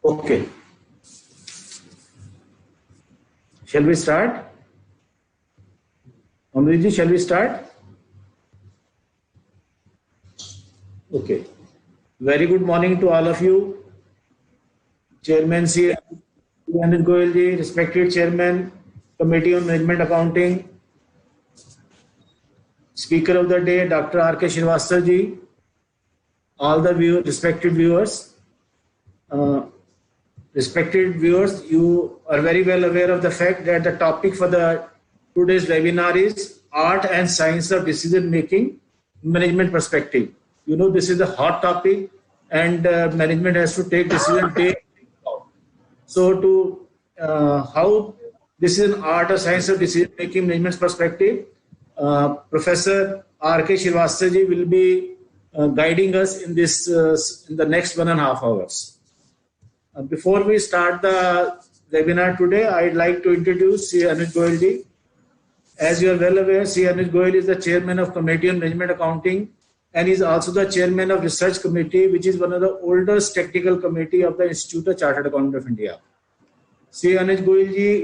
Okay. Shall we start? Amriji, shall we start? Okay. Very good morning to all of you. Chairman C. Anand Goyal ji, respected Chairman, Committee on Management Accounting, Speaker of the Day, Dr. R.K. Srivastava ji, all the respected viewers. Respected viewers, you are very well aware of the fact that the topic for the today's webinar is Art and Science of Decision Making, Management Perspective. You know, this is a hot topic and management has to take decision day. So to how this is an art or science of decision making management perspective, Professor R.K. Srivastava ji will be guiding us in this in the next 1.5 hours. Before we start the webinar today, I'd like to introduce C. Anuj Goyal ji. As you are well aware, C. Anuj Goyal is the chairman of Committee on Management Accounting and is also the chairman of Research Committee, which is one of the oldest technical committee of the Institute of Chartered Accountants of India. C. Anuj Goyal ji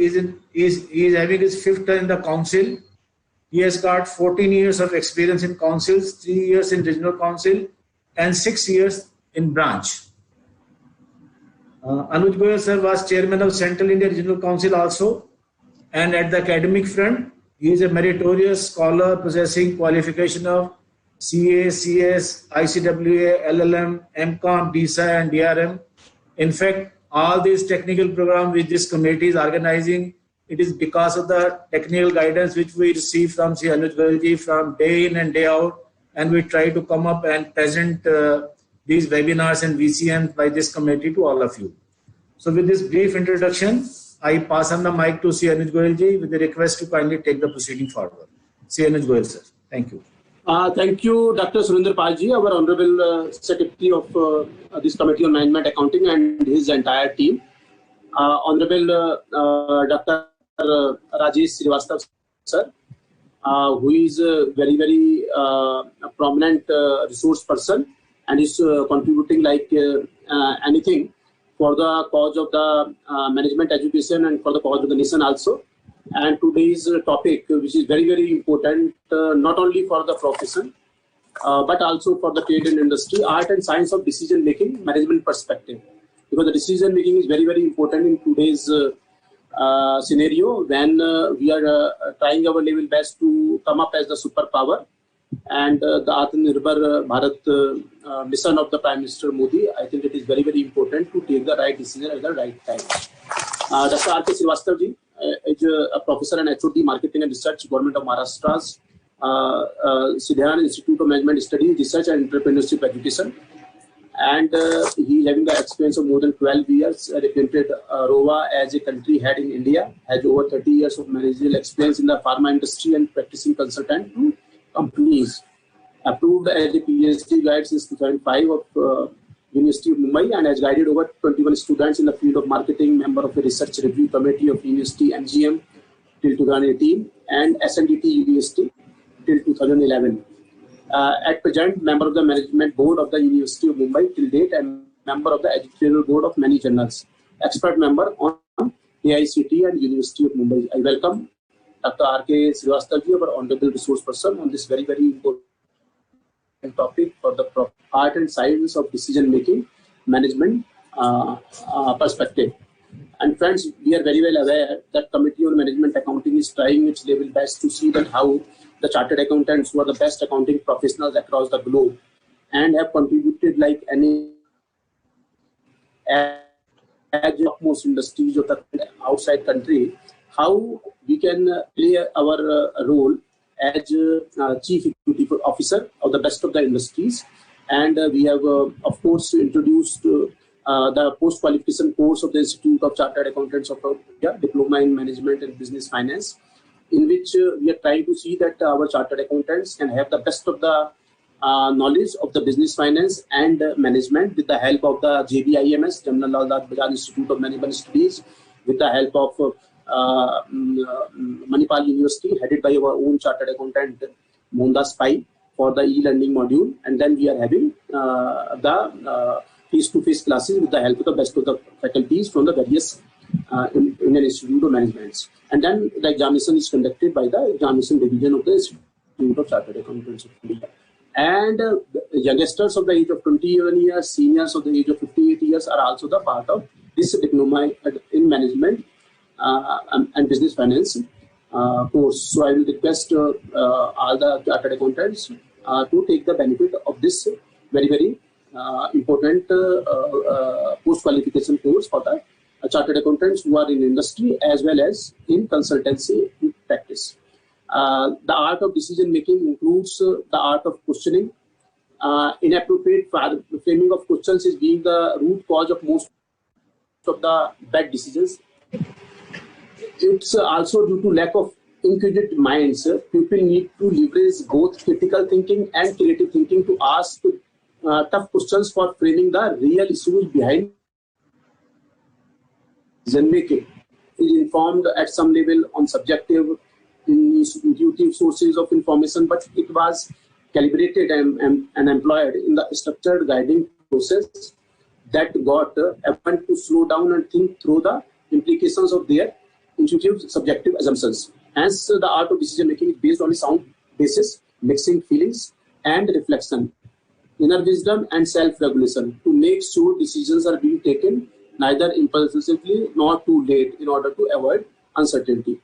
is having his 5th term in the council. He has got 14 years of experience in councils, 3 years in regional council, and 6 years in branch. Anuj Goyal sir was chairman of Central India Regional Council also, and at the academic front, he is a meritorious scholar possessing qualification of CA, CS, ICWA, LLM, MCOM, DSA, and DRM. In fact, all these technical programs which this committee is organizing, it is because of the technical guidance which we receive from C. Anuj Goyal ji from day in and day out, and we try to come up and present these webinars and VCMs by this committee to all of you. So with this brief introduction, I pass on the mic to C. Anuj Goyal ji with the request to kindly take the proceeding forward. C. Anuj Goyal sir, thank you. Thank you, Dr. Surinder Pal ji, our Honorable Secretary of this Committee on Management Accounting and his entire team. Honorable Dr. Rajesh Srivastava sir, who is a very, very prominent resource person and is contributing like anything for the cause of the management education and for the cause of the nation also. And today's topic, which is very, very important, not only for the profession, but also for the trade and industry, art and science of decision making, management perspective. Because the decision making is very, very important in today's scenario when we are trying our level best to come up as the superpower. And the Atmanirbhar Bharat mission of the Prime Minister Modi, I think it is very, very important to take the right decision at the right time. Dr. R.K. Srivastava ji is a professor and HOD Marketing and Research, Government of Maharashtra's Siddhyan Institute of Management Studies, Research and Entrepreneurship Education. And he is having the experience of more than 12 years, represented ROA as a country head in India, has over 30 years of managerial experience in the pharma industry and practicing consultant to companies. Approved as a PhD guide since 2005 of University of Mumbai and has guided over 21 students in the field of marketing, member of the Research Review Committee of University MGM till 2018 and SNDT University till 2011. At present, member of the Management Board of the University of Mumbai till date and member of the editorial board of many journals. Expert member on AICT and University of Mumbai. I welcome Dr. R.K. Srivastava ji, our honorable resource person on this very, very important topic for the art and science of decision making management perspective. And friends, we are very well aware that Committee on Management Accounting is trying its level best to see that how the chartered accountants who are the best accounting professionals across the globe and have contributed like any as most industries of the outside country, how we can play our role as Chief Executive Officer of the best of the industries. And we have, of course, introduced the post-qualification course of the Institute of Chartered Accountants of India, Diploma in Management and Business Finance, in which we are trying to see that our chartered accountants can have the best of the knowledge of the business finance and management with the help of the JBIMS, Jamnal Lal Bajaj Institute of Management Studies, with the help of Manipal University, headed by our own chartered accountant Mohandas Pai for the e-learning module. And then we are having the face-to-face classes with the help of the best of the faculties from the various Indian Institute of Management. And then the examination is conducted by the examination division of the Institute of Chartered Accountants of India. And youngsters of the age of 21 years, seniors of the age of 58 years are also the part of this diploma in management and business finance course. So I will request all the chartered accountants to take the benefit of this very important post-qualification course for the chartered accountants who are in industry as well as in consultancy practice. The art of decision making includes the art of questioning. Inappropriate framing of questions is being the root cause of most of the bad decisions. It's also due to lack of inquisitive minds. People need to leverage both critical thinking and creative thinking to ask tough questions for framing the real issues behind decision making. It is informed at some level on subjective, intuitive sources of information, but it was calibrated and employed in the structured guiding process that got everyone to slow down and think through the implications of their intuitive subjective assumptions. Hence, the art of decision making is based on a sound basis, mixing feelings and reflection, inner wisdom and self-regulation to make sure decisions are being taken neither impulsively nor too late in order to avoid uncertainty.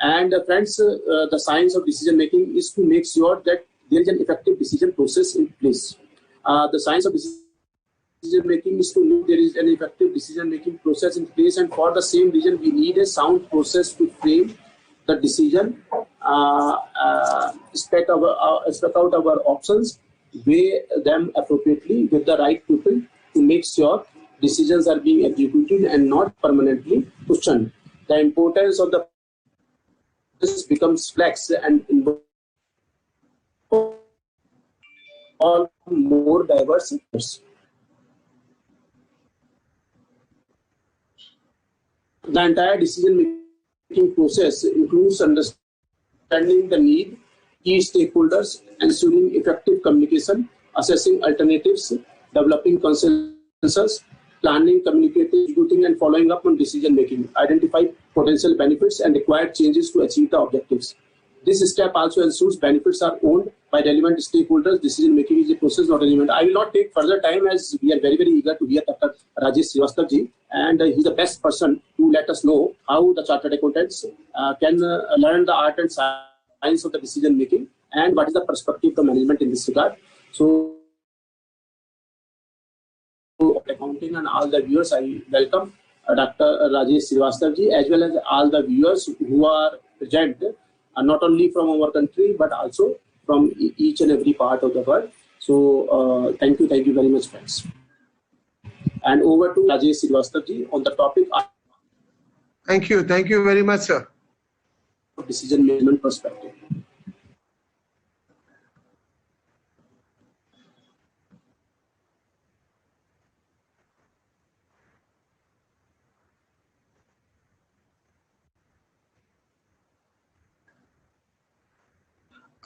And friends, the science of decision making is to make sure that there is an effective decision process in place. The science of decision making is to know there is an effective decision making process in place, and for the same reason we need a sound process to frame the decision, spec out our options, weigh them appropriately with the right people to make sure decisions are being executed and not permanently questioned. The importance of the process becomes flex and all more diverse sectors. The entire decision-making process includes understanding the need, key stakeholders, ensuring effective communication, assessing alternatives, developing consensus, planning, communicating, executing, and following up on decision-making, identify potential benefits and required changes to achieve the objectives. This step also ensures benefits are owned by relevant stakeholders. Decision-making is a process, not an event. I will not take further time as we are very eager to hear Dr. Rajesh Srivastava ji, and he's the best person to let us know how the chartered accountants can learn the art and science of the decision-making and what is the perspective of the management in this regard. So, accounting and all the viewers, I welcome Dr. Rajesh Srivastava ji as well as all the viewers who are present, not only from our country but also from each and every part of the world. So thank you very much, friends. And over to Rajesh Srivastava ji on the topic. Thank you very much, sir. Decision management perspective.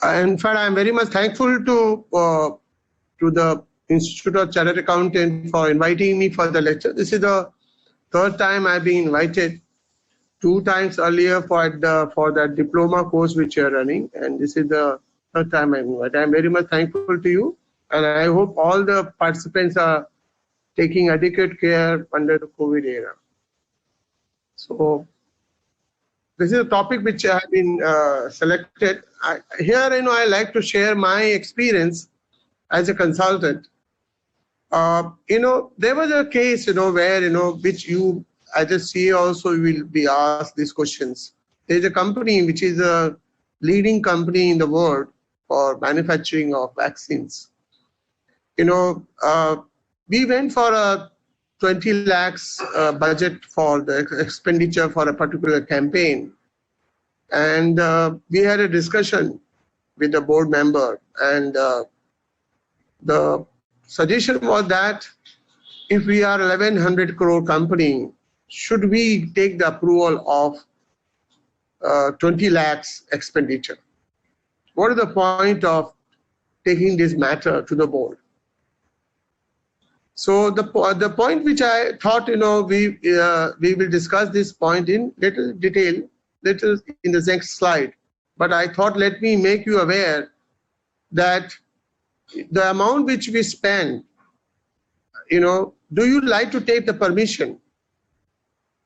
In fact, I am very much thankful to the Institute of Chartered Accountant for inviting me for the lecture. This is the third time I've been invited. 2 times earlier for the diploma course which you are running, and this is the third time I'm invited. I'm very much thankful to you, and I hope all the participants are taking adequate care under the COVID era. So this is a topic which I have been selected. I like to share my experience as a consultant. There was a case, where, which you, as a CEO also will be asked these questions. There's a company which is a leading company in the world for manufacturing of vaccines. We went for a 20 lakhs budget for the expenditure for a particular campaign. And we had a discussion with the board member, and the suggestion was that if we are 1100 crore company, should we take the approval of 20 lakhs expenditure? What is the point of taking this matter to the board? So the point which I thought, we will discuss this point in little detail, little in the next slide. But I thought, let me make you aware that the amount which we spend, do you like to take the permission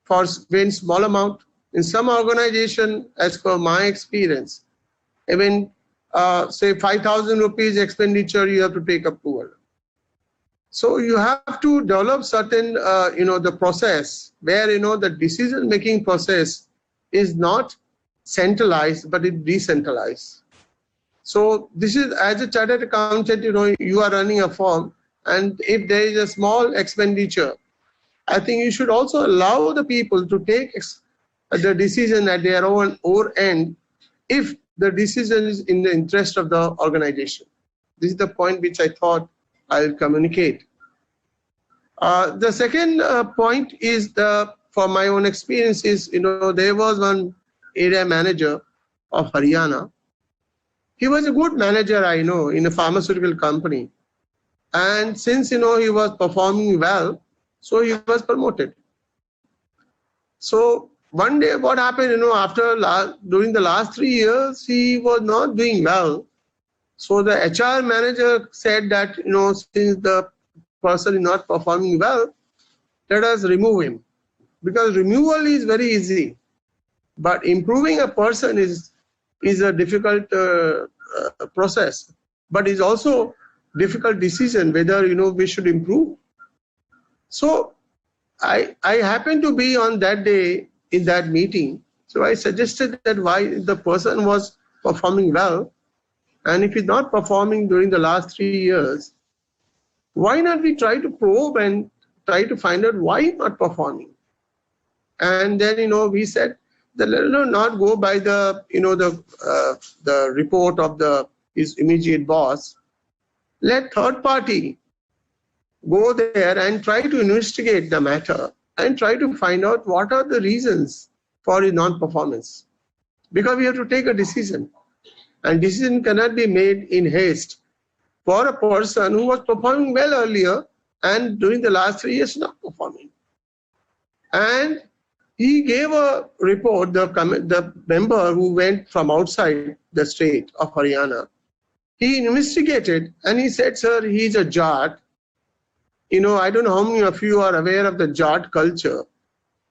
for very small amount? In some organization, as per my experience, even say 5,000 rupees expenditure, you have to take approval. So you have to develop certain, the process where, the decision-making process is not centralized, but it decentralized. So this is, as a chartered accountant, you are running a firm, and if there is a small expenditure, I think you should also allow the people to take the decision at their own end if the decision is in the interest of the organization. This is the point which I thought I'll communicate. The second point is, for my own experience is, there was one area manager of Haryana. He was a good manager, I know, in a pharmaceutical company. And since, he was performing well, so he was promoted. So one day what happened, during the last 3 years, he was not doing well. So the HR manager said that, since the person is not performing well, let us remove him. Because removal is very easy, but improving a person is a difficult process, but it's also difficult decision whether, we should improve. So I happened to be on that day in that meeting. So I suggested that why the person was performing well, and if he's not performing during the last 3 years, why not we try to probe and try to find out why he's not performing? And then, we said that let us not go by the, the report of his immediate boss. Let third party go there and try to investigate the matter and try to find out what are the reasons for his non-performance. Because we have to take a decision, and decision cannot be made in haste for a person who was performing well earlier and during the last 3 years not performing. And he gave a report, the member who went from outside the state of Haryana. He investigated and he said, sir, he's a Jat. I don't know how many of you are aware of the Jat culture.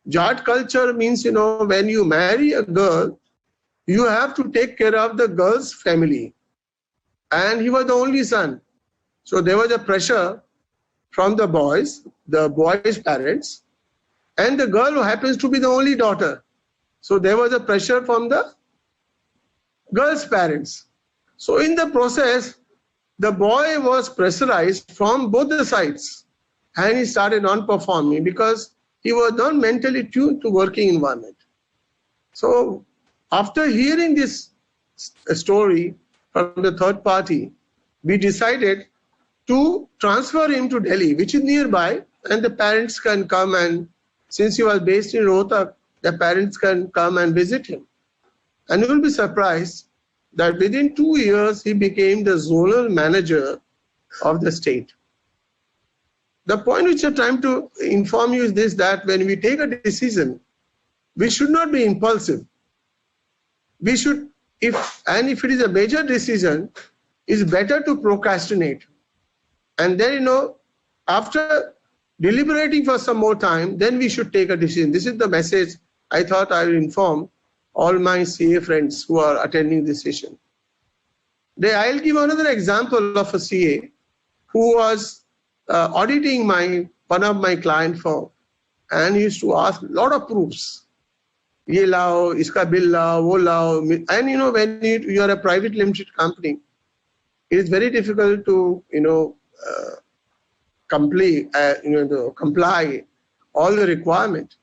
Jat culture means, when you marry a girl, you have to take care of the girl's family. And he was the only son. So there was a pressure from the boys' parents, and the girl who happens to be the only daughter. So there was a pressure from the girl's parents. So in the process, the boy was pressurized from both the sides, and he started non-performing because he was not mentally tuned to working environment. So after hearing this story from the third party, we decided to transfer him to Delhi, which is nearby, and the parents can come, and since he was based in Rohtak, the parents can come and visit him. And you will be surprised that within 2 years, he became the zonal manager of the state. The point which I'm trying to inform you is this, that when we take a decision, we should not be impulsive. We should, if it is a major decision, it's better to procrastinate. And then, after deliberating for some more time, then we should take a decision. This is the message I thought I will inform all my CA friends who are attending this session. I'll give another example of a CA who was auditing one of my client firm, and he used to ask a lot of proofs. Ye lao, iska bill lao, wo lao. And when you are a private limited company, it is very difficult to comply all the requirement.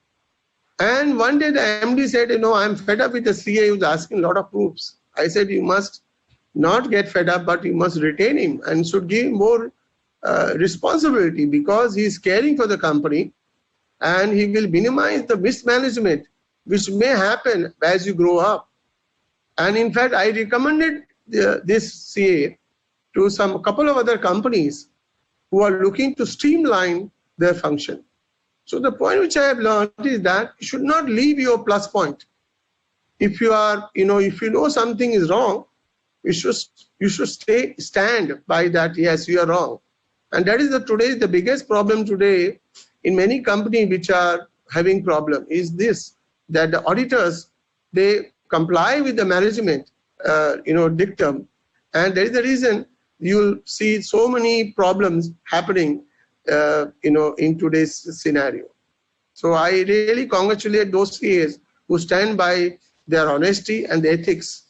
And one day the MD said, I'm fed up with the CA who's asking a lot of proofs. I said, you must not get fed up, but you must retain him and should give him more responsibility, because he is caring for the company and he will minimize the mismanagement which may happen as you grow up. And in fact, I recommended this CA to a couple of other companies, who are looking to streamline their function. So the point which I have learned is that you should not leave your plus point. If you are, if you know something is wrong, you should stand by that. Yes, you are wrong, and that is the biggest problem today in many companies which are having problem is this, that the auditors, they comply with the management dictum, and that is the reason you'll see so many problems happening in today's scenario. So I really congratulate those CAs who stand by their honesty and the ethics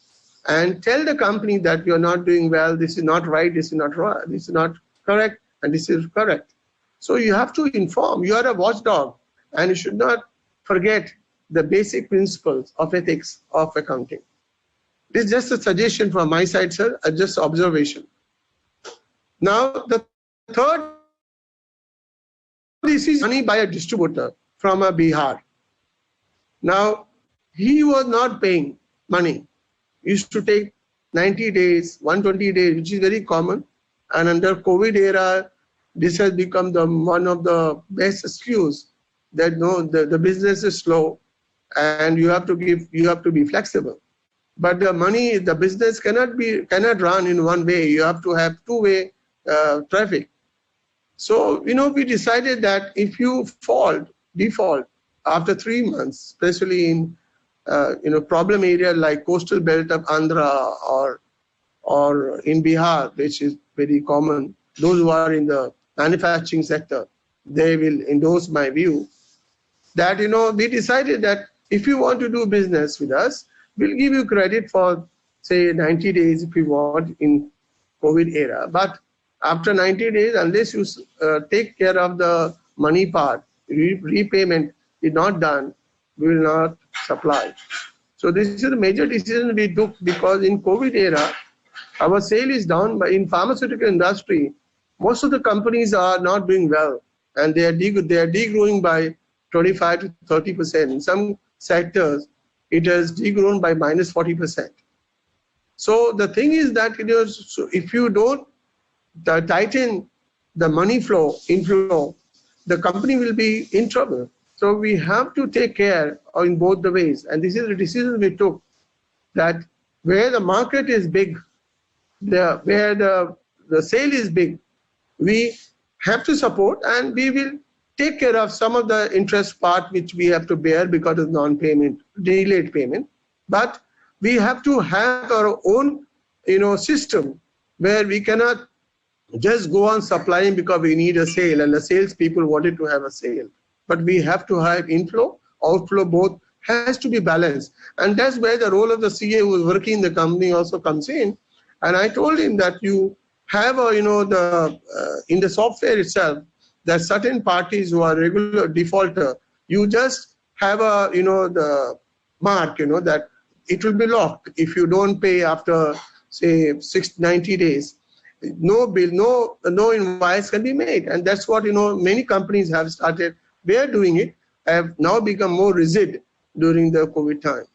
and tell the company that you're not doing well, this is not right, this is not right, this is not correct, and this is correct. So you have to inform. You are a watchdog, and you should not forget the basic principles of ethics of accounting. This is just a suggestion from my side, sir, just observation. Now, the third, this is money by a distributor from Bihar. Now, he was not paying money. He used to take 90 days, 120 days, which is very common. And under COVID era, this has become one of the best excuse that the business is slow and you have to be flexible. But the business cannot run in one way. You have to have two-way traffic. So, we decided that if you default after 3 months, especially in, problem area like coastal belt of Andhra or in Bihar, which is very common, those who are in the manufacturing sector, they will endorse my view that, we decided that if you want to do business with us, we'll give you credit for, say, 90 days if you want in COVID era. But after 90 days, unless you take care of the money part, repayment is not done, we will not supply. So this is a major decision we took because in COVID era, our sale is down. But in pharmaceutical industry, most of the companies are not doing well, and they are degrowing by 25 to 30%. In some sectors, it has degrown by minus 40%. So the thing is that so if you don't tighten the money inflow, the company will be in trouble. So we have to take care in both the ways. And this is the decision we took, that where the market is big, where the sale is big, we have to support, and we will take care of some of the interest part which we have to bear because of non-payment, delayed payment. But we have to have our own, system where we cannot just go on supplying because we need a sale and the sales people wanted to have a sale. But we have to have inflow, outflow, both has to be balanced. And that's where the role of the CA who is working in the company also comes in. And I told him that you have in the software itself, that certain parties who are regular defaulter, you just have the mark, that it will be locked if you don't pay after, say, 90 days. No bill, no invoice can be made. And that's what, many companies have started. They are doing it, have now become more rigid during the COVID time.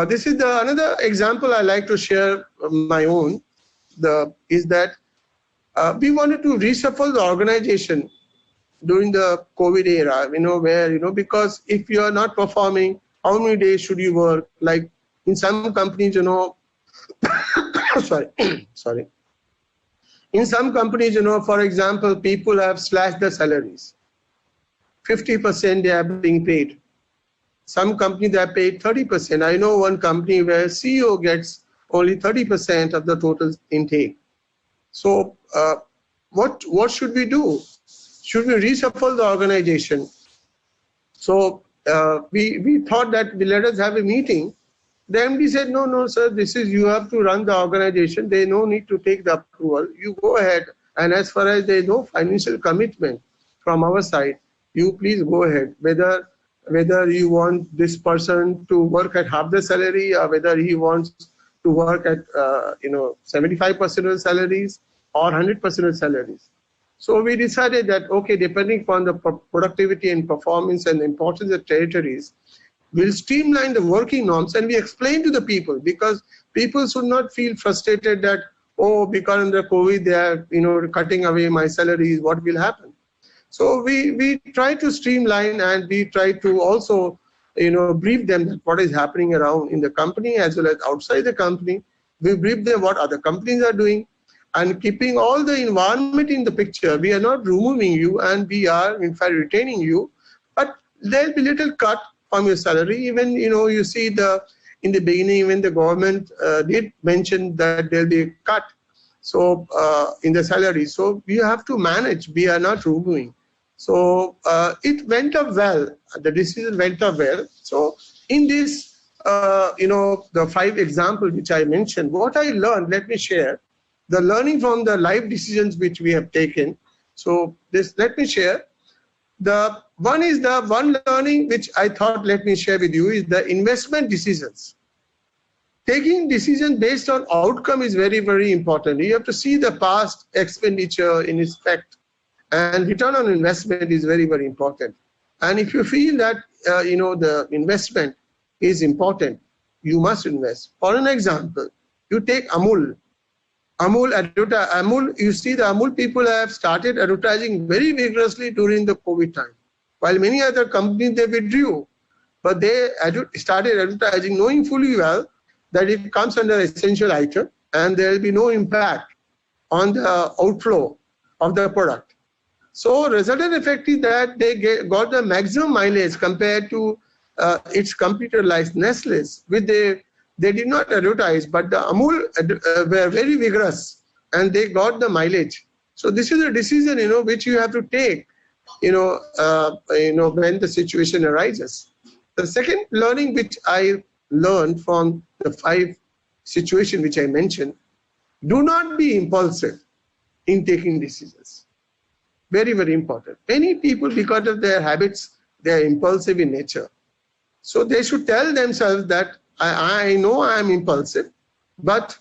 This is another example I like to share my own, is that we wanted to reshuffle the organization during the COVID era, where, because if you are not performing, how many days should you work? Like in some companies, sorry. In some companies, for example, people have slashed their salaries. 50% they are being paid. Some companies they are paid 30%. I know one company where CEO gets only 30% of the total intake. So what should we do? Should we reshuffle the organization? So we thought that let us have a meeting. The MD said, no, sir, you have to run the organization. They no need to take the approval. You go ahead. And as far as there is no financial commitment from our side, you please go ahead. Whether you want this person to work at half the salary or whether he wants to work at 75% of the salaries or 100% of salaries. So we decided that, okay, depending upon the productivity and performance and the importance of territories, we'll streamline the working norms, and we explain to the people, because people should not feel frustrated that, oh, because under COVID they are cutting away my salaries, what will happen? So we try to streamline, and we try to also brief them that what is happening around in the company as well as outside the company. We brief them what other companies are doing, and keeping all the environment in the picture. We are not removing you, and we are in fact retaining you, but there'll be little cut from your salary. Even you see in the beginning when the government did mention that there'll be a cut so in the salary. So we have to manage. We are not removing. So it went up well. The decision went up well. So in this, the 5 examples which I mentioned, what I learned, let me share. The learning from the life decisions which we have taken. So let me share. The one learning which I thought let me share with you is the investment decisions. Taking decisions based on outcome is very, very important. You have to see the past expenditure in respect, and return on investment is very, very important. And if you feel that the investment is important, you must invest. For an example, you take Amul. You see the Amul people have started advertising very vigorously during the COVID time. While many other companies, they withdrew, but they started advertising knowing fully well that it comes under essential item and there will be no impact on the outflow of the product. So resultant effect is that they got the maximum mileage compared to its competitor like Nestle's, which they did not advertise, but the Amul were very vigorous and they got the mileage. So this is a decision, which you have to take, when the situation arises. The second learning which I learned from the 5 situations which I mentioned, do not be impulsive in taking decisions. Very, very important. Many people, because of their habits, they are impulsive in nature. So they should tell themselves that I know I am impulsive, but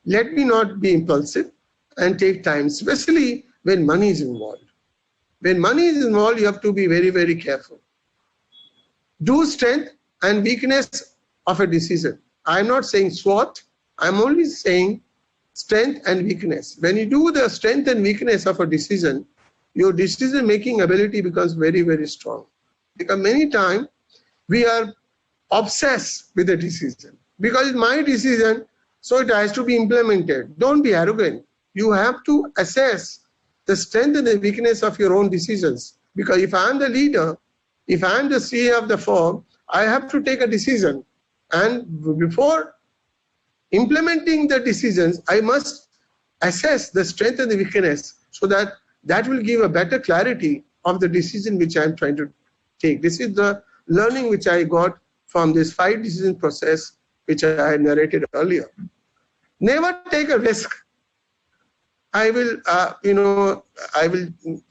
let me not be impulsive and take time, especially when money is involved. When money is involved, you have to be very, very careful. Do strength and weakness of a decision. I'm not saying SWOT, I'm only saying strength and weakness. When you do the strength and weakness of a decision, your decision-making ability becomes very, very strong. Because many times we are obsessed with the decision. Because it's my decision, so it has to be implemented. Don't be arrogant. You have to assess the strength and the weakness of your own decisions. Because if I'm the leader, if I'm the CEO of the firm, I have to take a decision. And before implementing the decisions, I must assess the strength and the weakness so that will give a better clarity of the decision which I'm trying to take. This is the learning which I got from this 5 decision process which I narrated earlier. Never take a risk. I will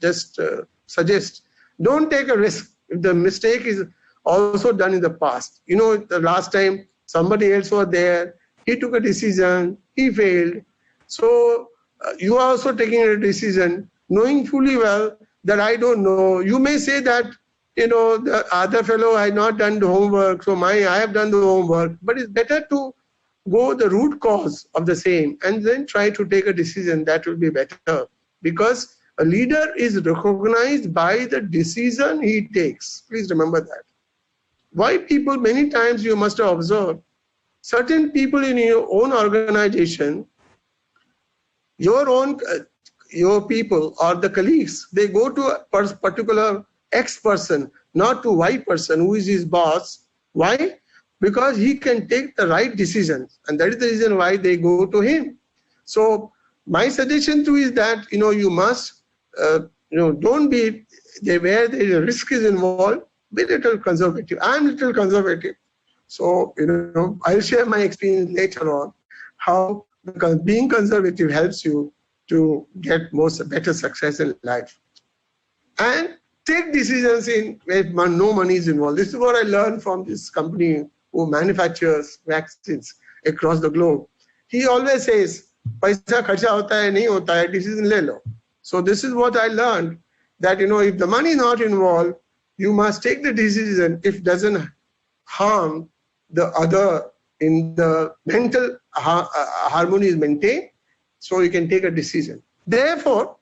just suggest, don't take a risk if the mistake is also done in the past. The last time somebody else was there, he took a decision, he failed. So you are also taking a decision, knowing fully well that I don't know. You may say that, the other fellow had not done the homework, so I have done the homework. But it's better to go the root cause of the same and then try to take a decision that will be better. Because a leader is recognized by the decision he takes. Please remember that. Why people, many times you must have observed, certain people in your own organization, your people or the colleagues, they go to a particular X person, not to Y person who is his boss. Why? Because he can take the right decisions, and that is the reason why they go to him. So my suggestion to you is that you must don't be there where the risk is involved. Be a little conservative. I'm a little conservative. So, I'll share my experience later on how being conservative helps you to get better success in life. And take decisions in where no money is involved. This is what I learned from this company who manufactures vaccines across the globe. He always says, "Paisa kharcha hota hai, nahi hota hai, decision le lo." So this is what I learned, that if the money is not involved, you must take the decision if it doesn't harm the other in the mental harmony is maintained, so you can take a decision. Therefore,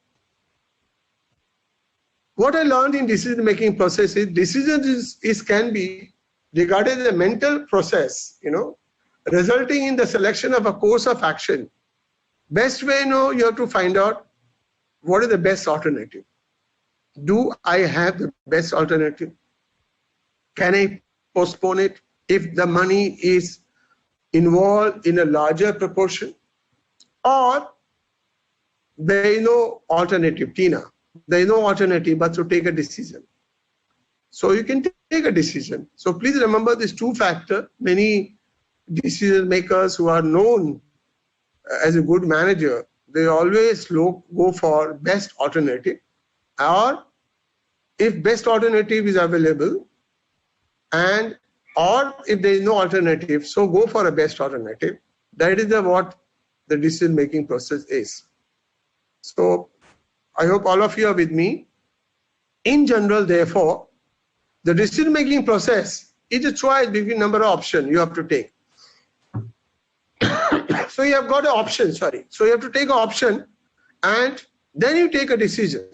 what I learned in decision-making process is decisions can be regarded as a mental process, resulting in the selection of a course of action. Best way, you have to find out what is the best alternative. Do I have the best alternative? Can I postpone it if the money is involved in a larger proportion? Or there is no alternative, Tina. There is no alternative but to take a decision. So you can take a decision. So please remember these two factors. Many decision makers who are known as a good manager, they always go for best alternative, or if best alternative is available, and or if there is no alternative, so go for a best alternative. That is what the decision making process is. So I hope all of you are with me. In general, therefore, the decision making process is a choice between number of options you have to take. So you have got an option, so you have to take an option and then you take a decision.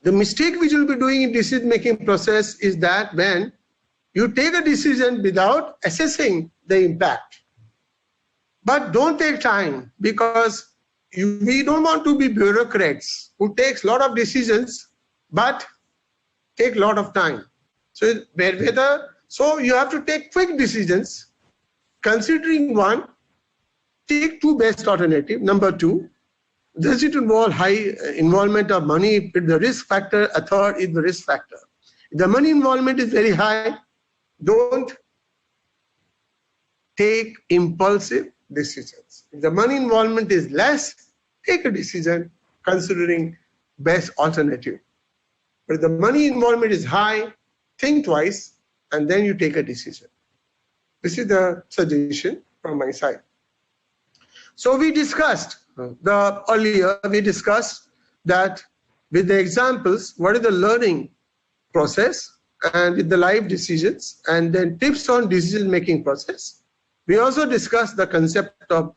The mistake which you'll be doing in decision making process is that when you take a decision without assessing the impact. But don't take time, because we don't want to be bureaucrats who takes a lot of decisions but take a lot of time. So you have to take quick decisions, considering one, take two best alternative. Number two, does it involve high involvement of money? If the risk factor, a third is the risk factor. If the money involvement is very high, don't take impulsive decisions. If the money involvement is less, take a decision considering best alternative. But if the money involvement is high, think twice and then you take a decision. This is the suggestion from my side. So we discussed earlier that with the examples, what is the learning process, and with the live decisions, and then tips on decision making process. We also discussed the concept of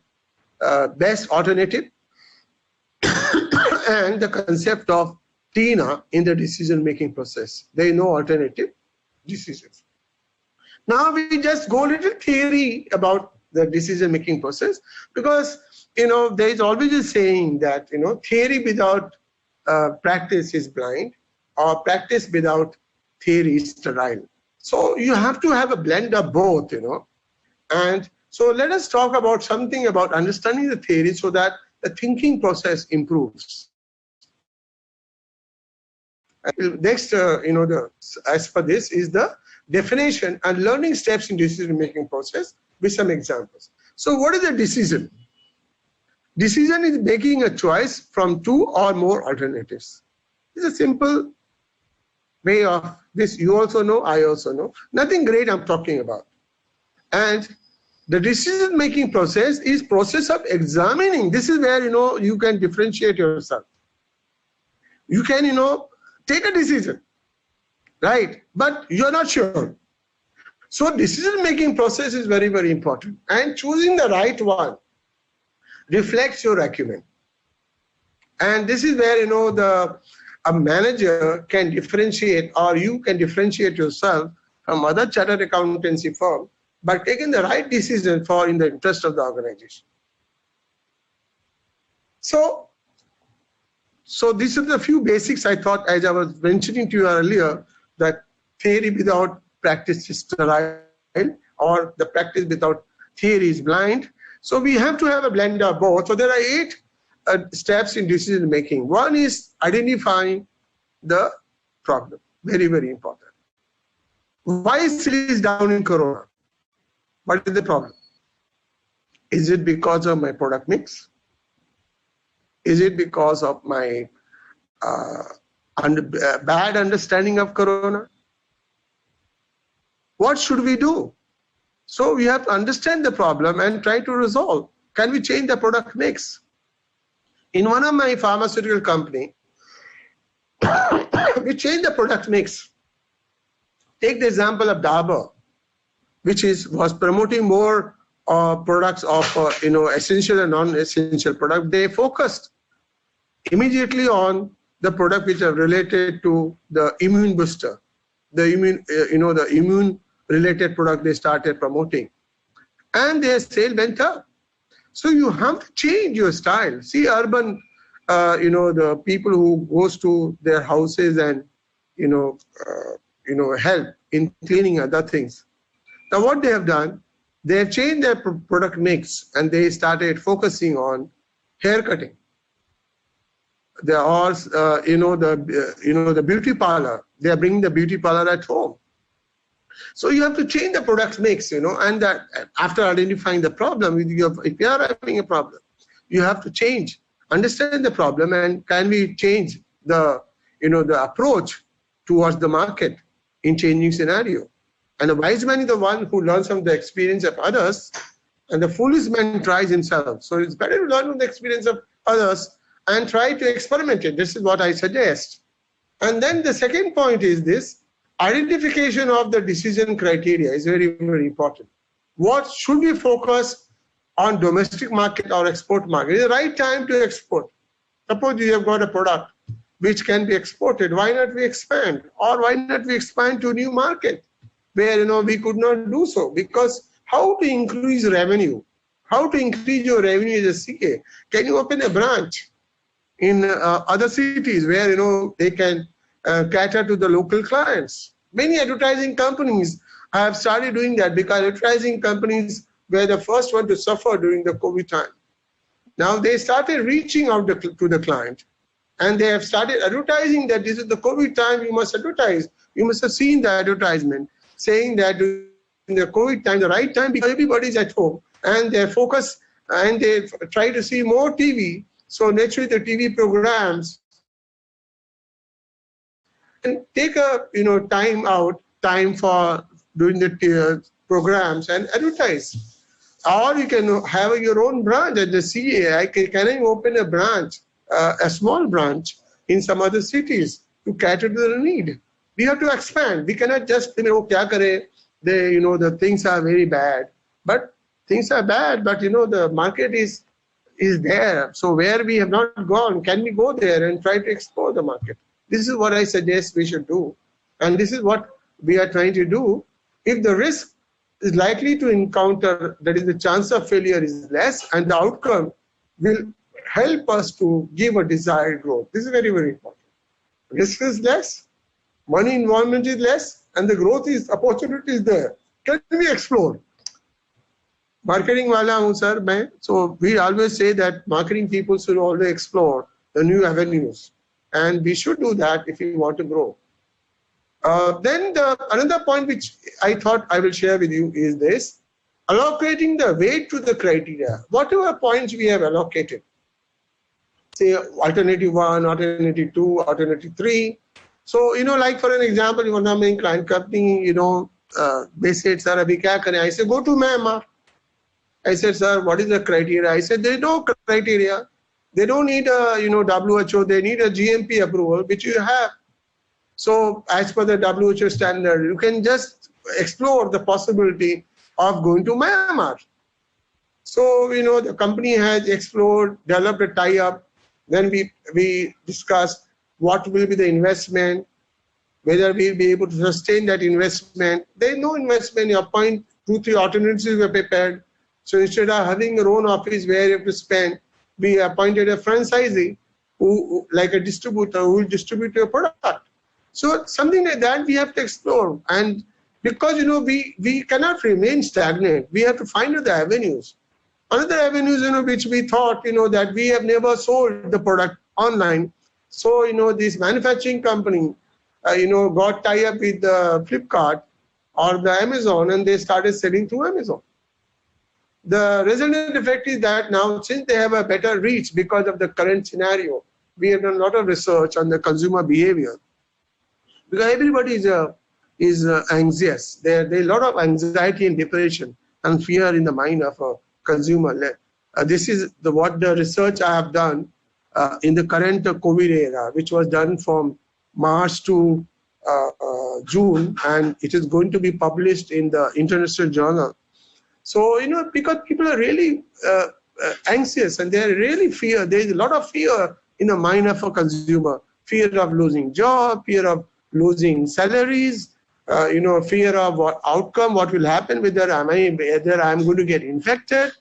best alternative and the concept of TINA in the decision making process. There is no alternative decisions. Now we just go a little theory about the decision making process, because there is always a saying that theory without practice is blind, or practice without theory is sterile. So you have to have a blend of both, and so let us talk about something about understanding the theory so that the thinking process improves. Next, as per this is the definition and learning steps in decision making process with some examples. So what is a decision? Decision is making a choice from two or more alternatives. It's a simple way of this. You also know, I also know. Nothing great I'm talking about. And the decision making process is process of examining. This is where you can differentiate yourself. You can take a decision, right? But you're not sure. So decision making process is very, very important, and choosing the right one reflects your acumen. And this is where a manager can differentiate, or you can differentiate yourself from other chartered accountancy firm by taking the right decision in the interest of the organization. So these are the few basics I thought, as I was mentioning to you earlier, that theory without practice is sterile, or the practice without theory is blind. So we have to have a blend of both. So there are 8 steps in decision making. One is identifying the problem. Very, very important. Why is sales down in Corona? What is the problem? Is it because of my product mix? Is it because of my bad understanding of Corona? What should we do? So we have to understand the problem and try to resolve. Can we change the product mix? In one of my pharmaceutical company, we changed the product mix. Take the example of Dabur. which was promoting more products of essential and non-essential product. They focused immediately on the product which are related to the immune booster, the immune related product they started promoting, and their sale went up. So you have to change your style. See, urban, the people who goes to their houses and help in cleaning other things. Now what they have done, they have changed their product mix and they started focusing on hair cutting. There are, the beauty parlor. They are bringing the beauty parlor at home. So you have to change the product mix, and that after identifying the problem, if you are having a problem, you have to change, understand the problem, and can we change the approach towards the market in changing scenario. And a wise man is the one who learns from the experience of others, and the foolish man tries himself. So it's better to learn from the experience of others and try to experiment it. This is what I suggest. And then the second point is this: identification of the decision criteria is very, very important. What should we focus on, domestic market or export market? It's the right time to export. Suppose you have got a product which can be exported, why not we expand? Or why not we expand to a new market where we could not do so? Because how to increase revenue? How to increase your revenue as a CA? Can you open a branch in other cities where they can cater to the local clients? Many advertising companies have started doing that, because advertising companies were the first one to suffer during the COVID time. Now they started reaching out to the client, and they have started advertising that this is the COVID time, you must advertise. You must have seen the advertisement saying that in the COVID time, the right time, because everybody is at home and they focus and they try to see more TV. So naturally the TV programs, and take a time for doing the programs and advertise. Or you can have your own branch at the CA. Can I open a branch, a small branch in some other cities to cater to the need? We have to expand. We cannot just kya kare? The things are very bad. But things are bad, but the market is there. So where we have not gone, can we go there and try to explore the market? This is what I suggest we should do. And this is what we are trying to do. If the risk is likely to encounter, that is, the chance of failure is less, and the outcome will help us to give a desired growth. This is very, very important. Risk is less, money involvement is less, and the growth opportunity is there. Can we explore? Marketing wala hu sir main. So we always say that marketing people should always explore the new avenues, and we should do that if we want to grow. Then another point which I thought I will share with you is this: allocating the weight to the criteria. Whatever points we have allocated, say alternative 1, alternative 2, alternative 3. So, like for an example, you are main client company, they said, sir, abhi kya kare? I said, go to Myanmar. I said, sir, what is the criteria? I said, there is no criteria. They don't need a, WHO, they need a GMP approval, which you have. So as per the WHO standard, you can just explore the possibility of going to Myanmar. So, the company has explored, developed a tie-up. Then we discussed what will be the investment, whether we'll be able to sustain that investment. There is no investment. You appoint 2-3 alternatives were prepared. So instead of having your own office where you have to spend, we appointed a franchisee who, like a distributor, who will distribute your product. So something like that we have to explore. And because, we cannot remain stagnant. We have to find other avenues. Another avenues, which we thought, that we have never sold the product online. So, this manufacturing company, got tied up with the Flipkart or the Amazon, and they started selling through Amazon. The resultant effect is that now, since they have a better reach because of the current scenario, we have done a lot of research on the consumer behavior. Because everybody is anxious. There is a lot of anxiety and depression and fear in the mind of a consumer. This is what the research I have done in the current COVID era, which was done from March to June, and it is going to be published in the International Journal. So, because people are really anxious and they really fear, there is a lot of fear in the mind of a consumer. Fear of losing job, fear of losing salaries, fear of what outcome, what will happen, whether I'm going to get infected,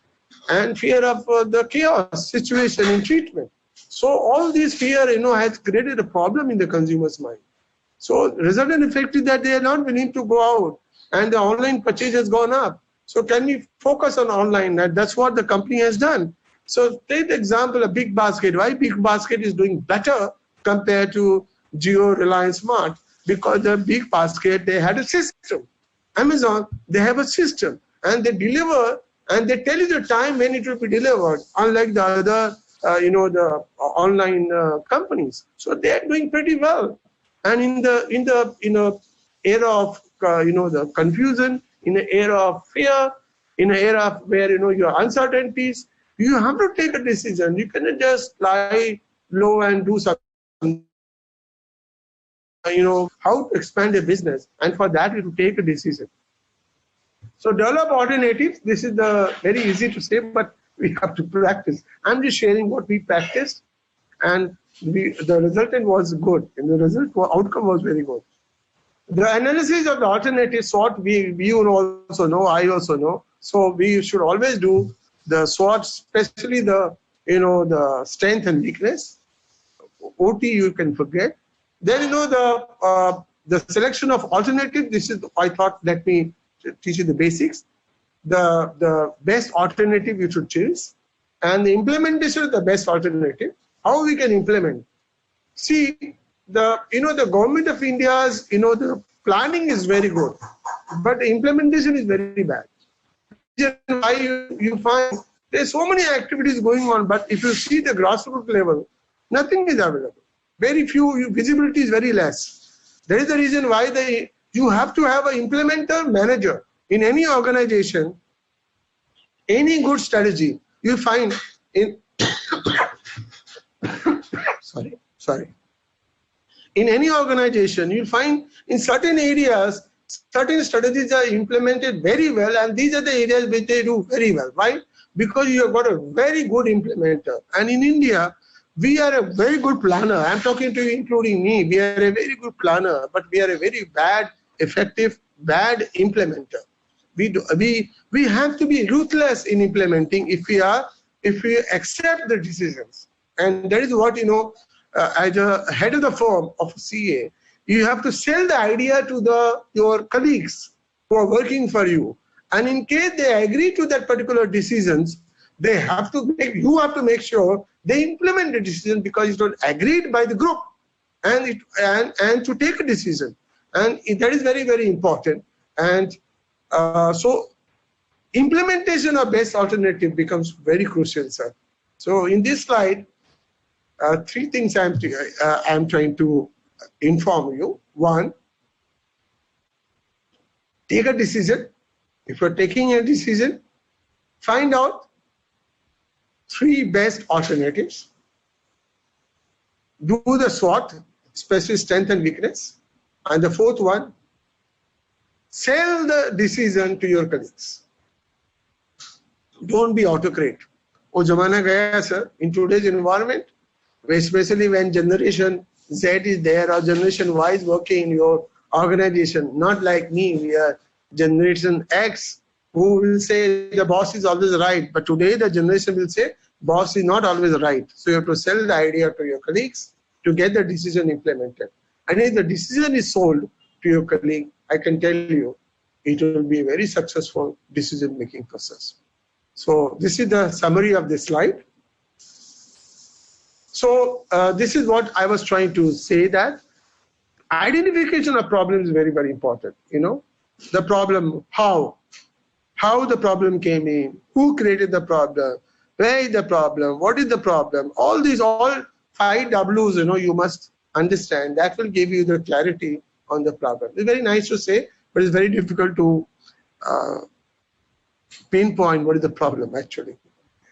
and fear of the chaos situation in treatment. So all these fear, has created a problem in the consumer's mind. So resultant effect is that they are not willing to go out, and the online purchase has gone up. So can we focus on online? That's what the company has done. So take the example of Big Basket. Why Big Basket is doing better compared to Jio, Reliance Smart? Because the Big Basket, they had a system. Amazon, they have a system, and they deliver, and they tell you the time when it will be delivered, unlike the other, the online companies. So they are doing pretty well. And in the era of the confusion, in an era of fear, in an era where your uncertainties, you have to take a decision. You cannot just lie low and do something. How to expand a business, and for that you have to take a decision. So develop alternatives. This is the very easy to say, but we have to practice. I'm just sharing what we practiced, and the resultant was good, and the outcome was very good. The analysis of the alternatives, SWOT, we also know, I also know. So we should always do the SWOT, especially the strength and weakness. OT you can forget. Then the selection of alternative. This is, I thought, let me teach you the basics. The best alternative you should choose, and the implementation of the best alternative. How we can implement? See, the government of India's the planning is very good, but the implementation is very bad. Why you find there's so many activities going on, but if you see the grassroots level, nothing is available. Very few, visibility is very less. That is the reason why you have to have an implementer manager in any organization. Any good strategy you find in sorry. In any organization, you'll find in certain areas, certain strategies are implemented very well, and these are the areas which they do very well. Why? Because you have got a very good implementer. And in India, we are a very good planner. I'm talking to you, including me. We are a very good planner, but we are a very bad implementer. We have to be ruthless in implementing if we accept the decisions. And that is what, as a head of the firm of CA, you have to sell the idea to your colleagues who are working for you. And in case they agree to that particular decisions, you have to make sure they implement the decision, because it was agreed by the group, and to take a decision. And that is very, very important. And so implementation of best alternative becomes very crucial, sir. So in this slide, three things I'm trying to inform you. One, take a decision. If you're taking a decision, find out three best alternatives. Do the SWOT, especially strength and weakness. And the fourth one, sell the decision to your colleagues. Don't be autocrat. Oh, zamana gaya, sir. In today's environment, especially when generation Z is there or generation Y is working in your organization, not like me, we are generation X, who will say the boss is always right. But today the generation will say boss is not always right. So you have to sell the idea to your colleagues to get the decision implemented. And if the decision is sold to your colleague, I can tell you, it will be a very successful decision-making process. So this is the summary of this slide. So this is what I was trying to say, that identification of problems is very, very important. The problem, how the problem came in, who created the problem, where is the problem, what is the problem, all 5 W's, you must understand. That will give you the clarity on the problem. It's very nice to say, but it's very difficult to pinpoint what is the problem actually.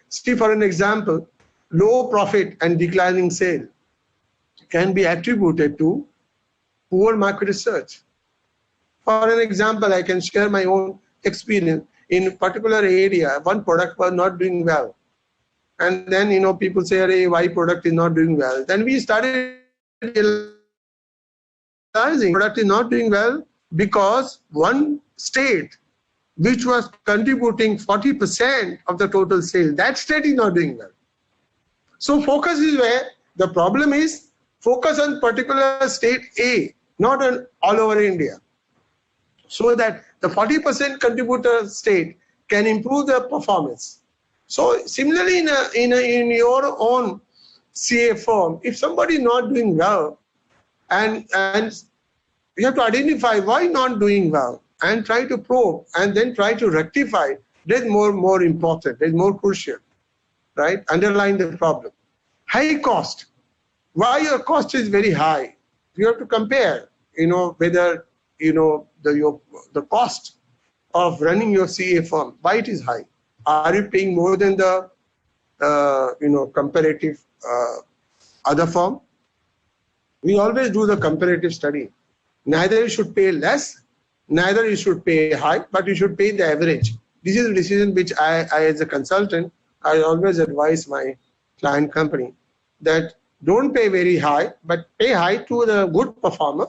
See, for an example, low profit and declining sale can be attributed to poor market research. For an example, I can share my own experience. In a particular area, one product was not doing well. And then, people say, hey, why product is not doing well? Then we started realizing product is not doing well because one state which was contributing 40% of the total sale, that state is not doing well. So focus is where the problem is. Focus on particular state A, not on all over India, so that the 40% contributor state can improve the performance. So similarly, in your own CA firm, if somebody is not doing well, and you have to identify why not doing well and try to probe and then try to rectify. That's more important. That's more crucial, right? Underline the problem. High cost. Why your cost is very high? You have to compare, whether the cost of running your CA firm, why it is high. Are you paying more than the comparative other firm? We always do the comparative study. Neither you should pay less, neither you should pay high, but you should pay the average. This is a decision which I as a consultant, I always advise my client company that don't pay very high, but pay high to the good performer,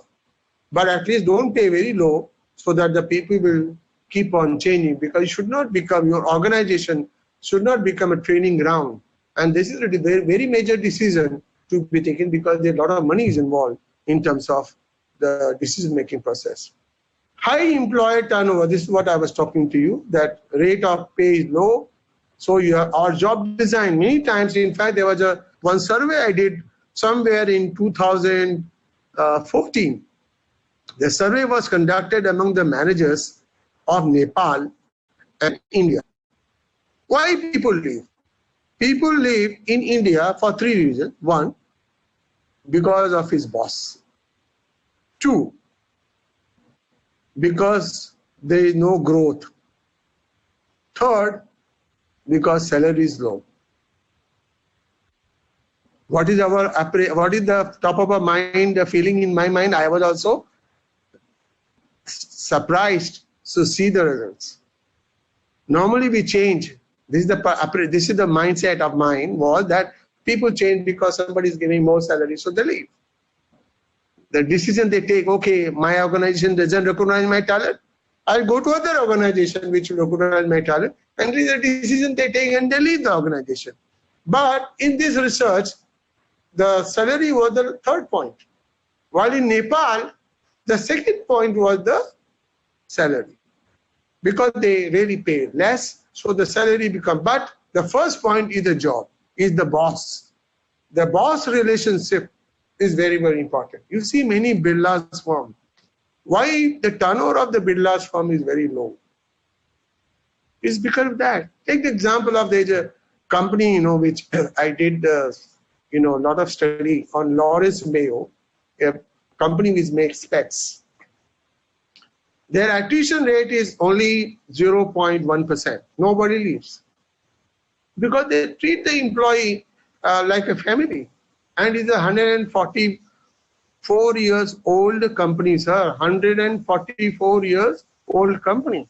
but at least don't pay very low so that the people will keep on changing, because it should not become, your organization should not become a training ground. And this is a very, very major decision to be taken because there a lot of money is involved in terms of the decision-making process. High employee turnover, this is what I was talking to you, that rate of pay is low. So our job design, many times, in fact, there was one survey I did somewhere in 2014. The survey was conducted among the managers of Nepal and India. Why people leave? People leave in India for three reasons. One, because of his boss. Two, because there is no growth. Third, because salary is low. What is the top of our mind, the feeling in my mind? I was also surprised to see the results. Normally we change. This is the mindset of mine, was that people change because somebody is giving more salary, so they leave. The decision they take, okay, my organization doesn't recognize my talent, I'll go to other organization which will recognize my talent, and this is the decision they take and they leave the organization. But in this research, the salary was the third point. While in Nepal, the second point was the salary. Because they really pay less, so the salary becomes. But the first point is the job, is the boss. The boss relationship is very, very important. You see many Birla's firm. Why the turnover of the Birla's firm is very low? It's because of that. Take the example of the company, which I did, lot of study on Lawrence Mayo, a company which makes specs. Their attrition rate is only 0.1%. Nobody leaves. Because they treat the employee like a family. And it's a 144 years old company, sir. 144 years old company.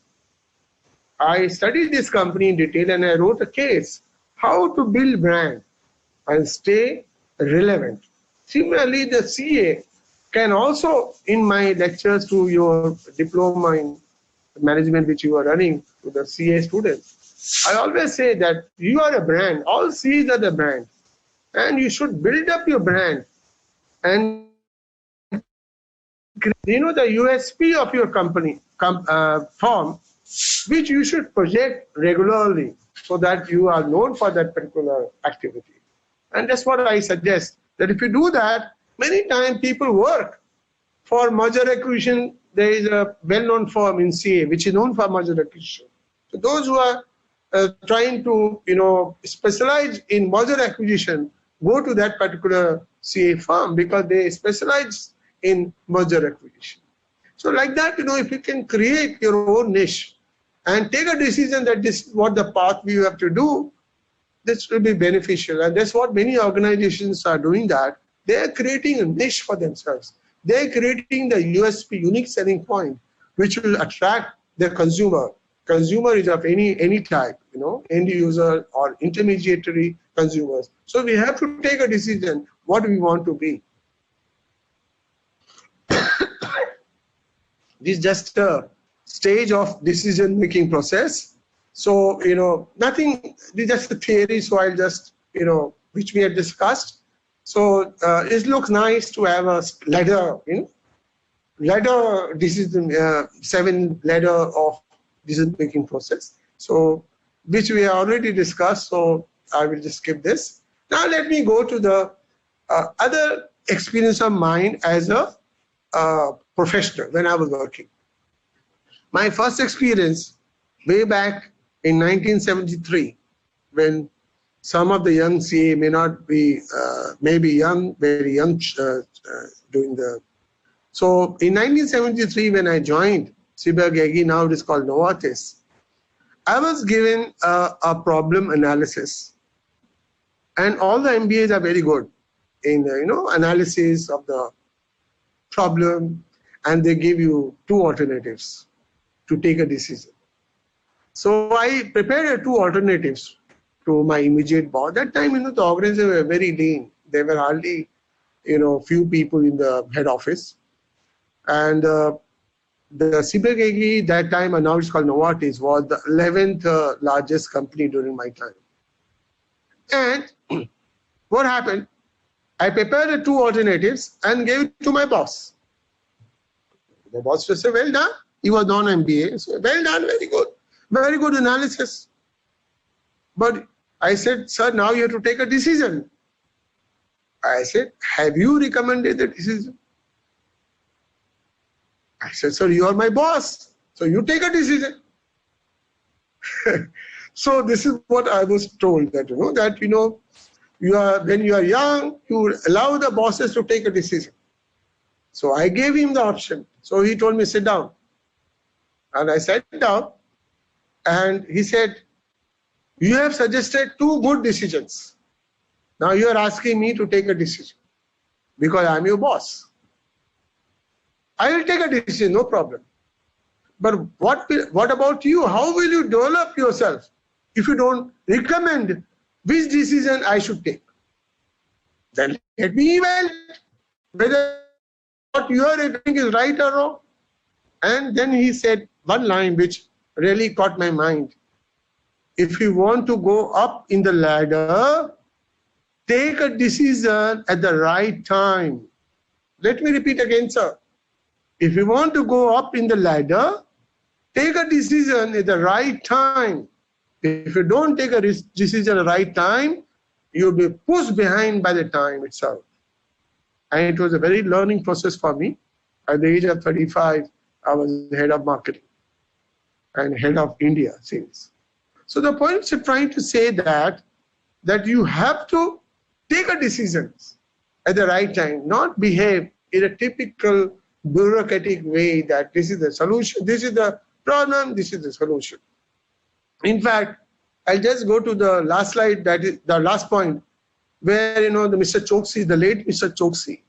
I studied this company in detail and I wrote a case. How to build brand and stay relevant. Similarly, the CA can also, in my lectures to your diploma in management which you are running to the CA students, I always say that you are a brand. All Cs are the brand. And you should build up your brand. And the USP of your company, firm, which you should project regularly so that you are known for that particular activity. And that's what I suggest, that if you do that, many times people work for merger acquisition. There is a well-known firm in CA which is known for merger acquisition. So those who are trying to specialize in merger acquisition go to that particular CA firm because they specialize in merger acquisition. So like that, if you can create your own niche and take a decision that this is what the path we have to do, this will be beneficial. And that's what many organizations are doing, that they are creating a niche for themselves. They are creating the USP, unique selling point, which will attract the consumer. Consumer is of any type, end user or intermediary consumers. So we have to take a decision what we want to be. This is just a stage of decision-making process. So, nothing, this is just a theory, so I'll just, which we had discussed. So it looks nice to have a ladder, ladder decision, 7 ladder of decision-making process. So, which we already discussed, so I will just skip this. Now let me go to the other experience of mine as a professional when I was working. My first experience way back in 1973, when some of the young CA may not be, maybe young, very young, doing the. So in 1973, when I joined Ciba-Geigy, now it is called Novartis, I was given a problem analysis, and all the MBAs are very good in analysis of the problem, and they give you 2 alternatives to take a decision. So I prepared 2 alternatives to my immediate boss. That time, the organization were very lean. There were hardly, few people in the head office. And the Ciba-Geigy, that time, and now it's called Novartis, was the 11th largest company during my time. And what happened? I prepared the 2 alternatives and gave it to my boss. The boss said, well done. He was non-MBA, so well done, very good analysis. But I said, sir, now you have to take a decision. I said, have you recommended the decision? I said, sir, you are my boss, so you take a decision. So this is what I was told, that you are, when you are young, you allow the bosses to take a decision. So I gave him the option. So he told me, sit down. And I sat down, and he said, you have suggested 2 good decisions. Now you are asking me to take a decision because I am your boss. I will take a decision, no problem. But what about you? How will you develop yourself if you don't recommend which decision I should take? Then let me evaluate whether what you are doing is right or wrong. And then he said one line which really caught my mind. If you want to go up in the ladder, take a decision at the right time. Let me repeat again, sir. If you want to go up in the ladder, take a decision at the right time. If you don't take a decision at the right time, you'll be pushed behind by the time itself. And it was a very learning process for me. At the age of 35, I was head of marketing and head of India sales. So the point is trying to say that you have to take a decision at the right time, not behave in a typical bureaucratic way that this is the solution, this is the problem, this is the solution. In fact, I'll just go to the last slide, that is the last point, where the Mr. Choksi, the late Mr. Choksi,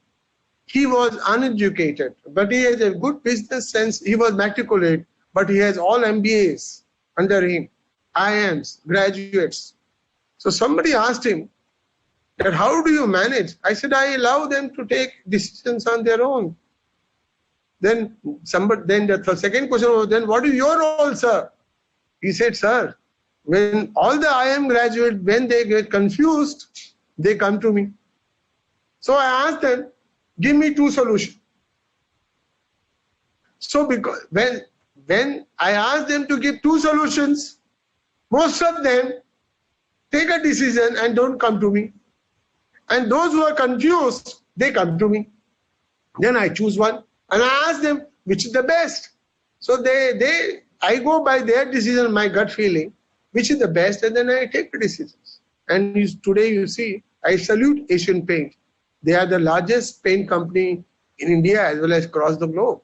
he was uneducated, but he has a good business sense. He was matriculate, but he has all MBAs under him, IMs, graduates. So somebody asked him that how do you manage? I said, I allow them to take decisions on their own. Then the second question was, then what is your role, sir? He said, sir, when all the IM graduates, when they get confused, they come to me. So I asked them, give me 2 solutions. So because when I asked them to give 2 solutions, most of them take a decision and don't come to me. And those who are confused, they come to me. Then I choose one and I ask them which is the best. So I go by their decision, my gut feeling, which is the best, and then I take the decisions. And today you see, I salute Asian Paint. They are the largest paint company in India as well as across the globe.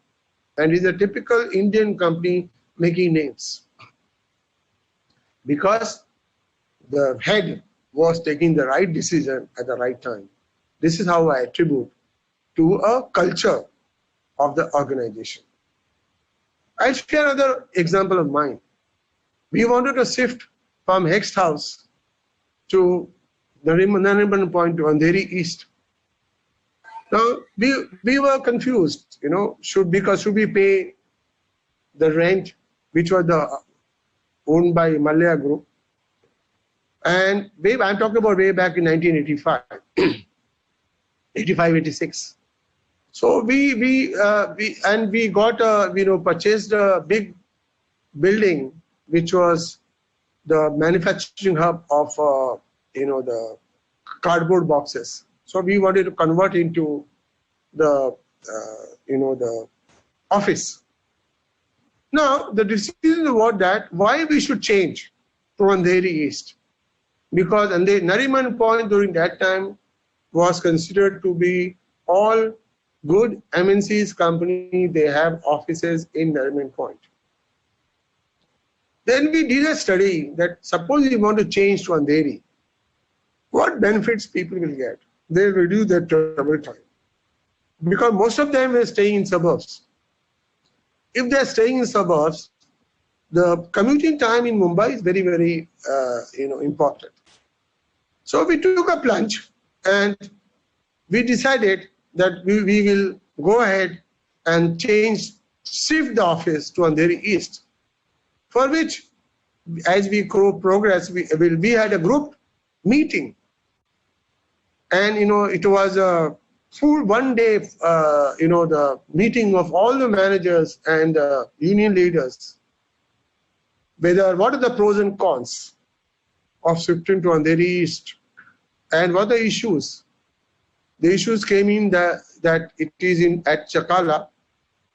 And it's a typical Indian company making names. Because the head was taking the right decision at the right time. This is how I attribute to a culture of the organization. I'll share another example of mine. We wanted to shift from Hext House to the Nariman Point to Andheri East. Now we were confused, should we pay the rent, which was owned by Malaya Group, and I'm talking about way back in 1985, 85, 86. So we got purchased a big building, which was the manufacturing hub of the cardboard boxes. So we wanted to convert into the office. Now the decision was that why we should change to Andheri East, because Nariman Point during that time was considered to be all good MNCs company. They have offices in Nariman Point. Then we did a study that suppose you want to change to Andheri, what benefits people will get? They reduce their travel time, because most of them are staying in suburbs. If they are staying in suburbs, the commuting time in Mumbai is very, very important. So we took a plunge and we decided that we will go ahead and shift the office to Andheri East, for which, as we progress, we had a group meeting. And, it was a full 1 day, the meeting of all the managers and union leaders, what are the pros and cons of shifting to Andheri East, and what are the issues. The issues came in that it is at Chakala,